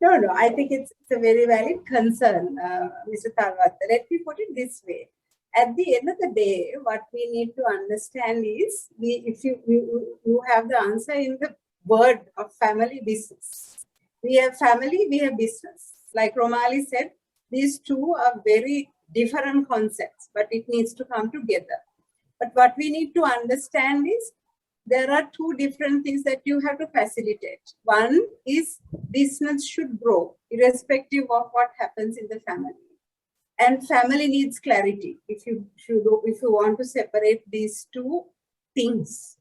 No, I think it's a very valid concern, Mr. Talwat. Let me put it this way. At the end of the day, what we need to understand is, if you have the answer in the word of family business. We have family, we have business. Like Romali said, these two are very different concepts, but it needs to come together. But what we need to understand is, there are two different things that you have to facilitate. One is business should grow irrespective of what happens in the family. And family needs clarity if you want to separate these two things.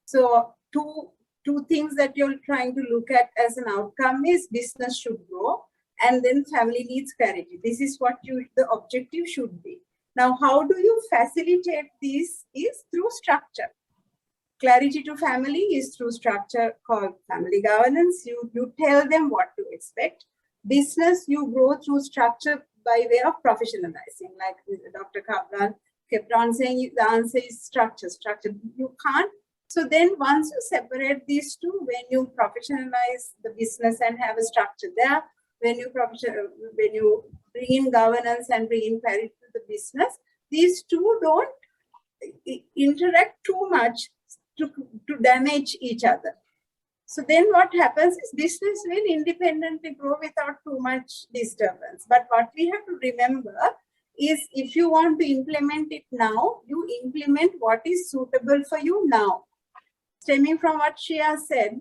So two things that you're trying to look at as an outcome is business should grow, and then family needs clarity. This is what the objective should be. Now, how do you facilitate this is through structure. Clarity to family is through structure called family governance. You tell them what to expect. Business, you grow through structure by way of professionalizing. Like Dr. Kabran kept on saying, the answer is structure. You can't. So then once you separate these two, when you professionalize the business and have a structure there, when you bring in governance and bring in parity to the business, these two don't interact too much to damage each other. So then what happens is business will independently grow without too much disturbance. But what we have to remember is if you want to implement it now, you implement what is suitable for you now. Stemming from what Shreya said,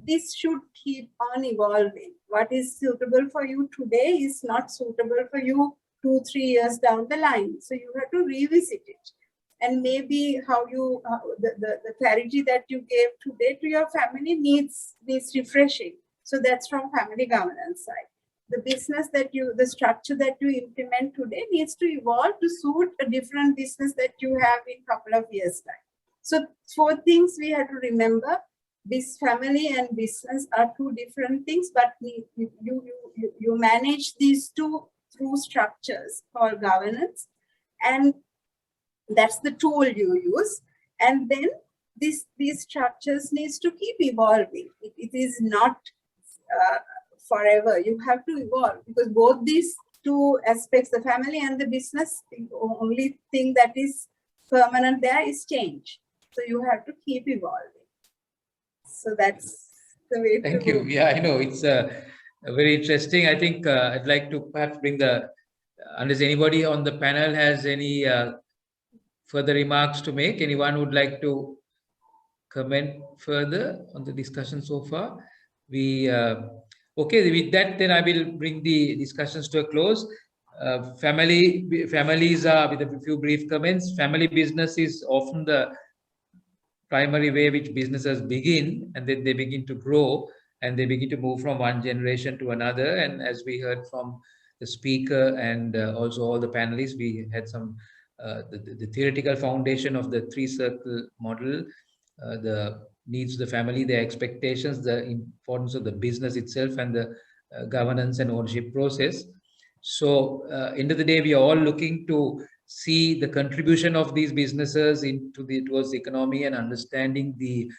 this should keep on evolving. What is suitable for you today is not suitable for you 2-3 years down the line. So you have to revisit it. And maybe how you, the clarity that you gave today to your family needs refreshing. So that's from family governance side. The business that the structure that you implement today needs to evolve to suit a different business that you have in a couple of years' time. So 4 things we have to remember. This family and business are 2 different things, but you manage these 2 through structures called governance, and that's the tool you use. And then these structures needs to keep evolving. It is not forever. You have to evolve because both these 2 aspects, the family and the business, the only thing that is permanent there is change. So you have to keep evolving. So that's the way. Thank you. Yeah, I know it's very interesting. I think I'd like to perhaps bring unless anybody on the panel has any further remarks to make, anyone would like to comment further on the discussion so far? Okay, with that, then I will bring the discussions to a close. Families are, with a few brief comments, family business is often the primary way which businesses begin, and then they begin to grow and they begin to move from one generation to another. And as we heard from the speaker and also all the panelists, we had some the theoretical foundation of the 3-circle model, the needs of the family, their expectations, the importance of the business itself, and the governance and ownership process. So end of the day, we are all looking to see the contribution of these businesses towards the economy and understanding the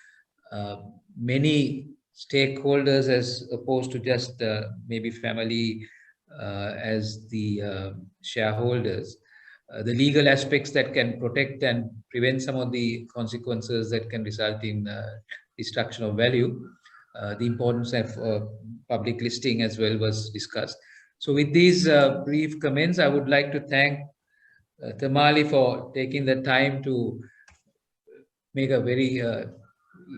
many stakeholders as opposed to just maybe family as the shareholders. The legal aspects that can protect and prevent some of the consequences that can result in destruction of value. The importance of public listing as well was discussed. So with these brief comments, I would like to thank Thamali for taking the time to make a very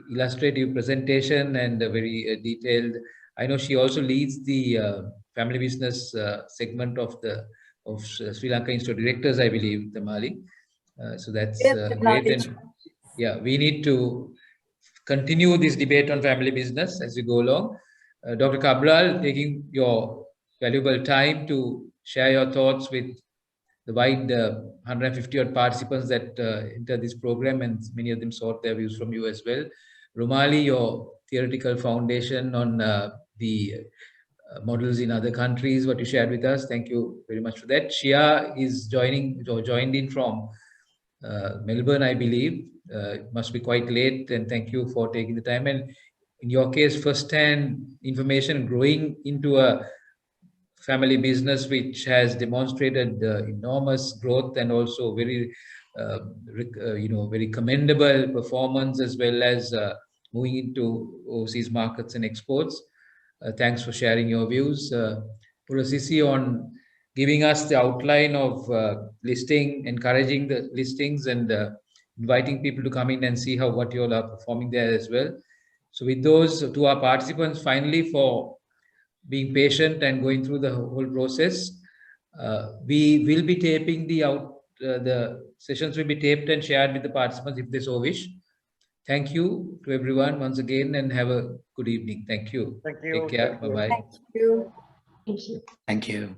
illustrative presentation and a very detailed. I know she also leads the family business segment of Sri Lanka Institute of Directors, I believe, Thamali. So that's great. And yeah, we need to continue this debate on family business as we go along. Dr. Cabral, taking your valuable time to share your thoughts with the wide 150 odd participants that enter this program, and many of them sought their views from you as well. Romali, your theoretical foundation on the models in other countries, what you shared with us. Thank you very much for that. Shia is joined in from Melbourne, I believe. It must be quite late, and thank you for taking the time. And in your case, first-hand information, growing into a family business which has demonstrated enormous growth and also very, very commendable performance, as well as moving into overseas markets and exports. Thanks for sharing your views. Purasisi, on giving us the outline of listing, encouraging the listings, and inviting people to come in and see what you all are performing there as well. So with those, to our participants, finally, for being patient and going through the whole process. We will be taping the sessions will be taped and shared with the participants if they so wish. Thank you to everyone once again, and have a good evening. Thank you. Thank you. Take care. Bye-bye. Thank you. Thank you. Thank you.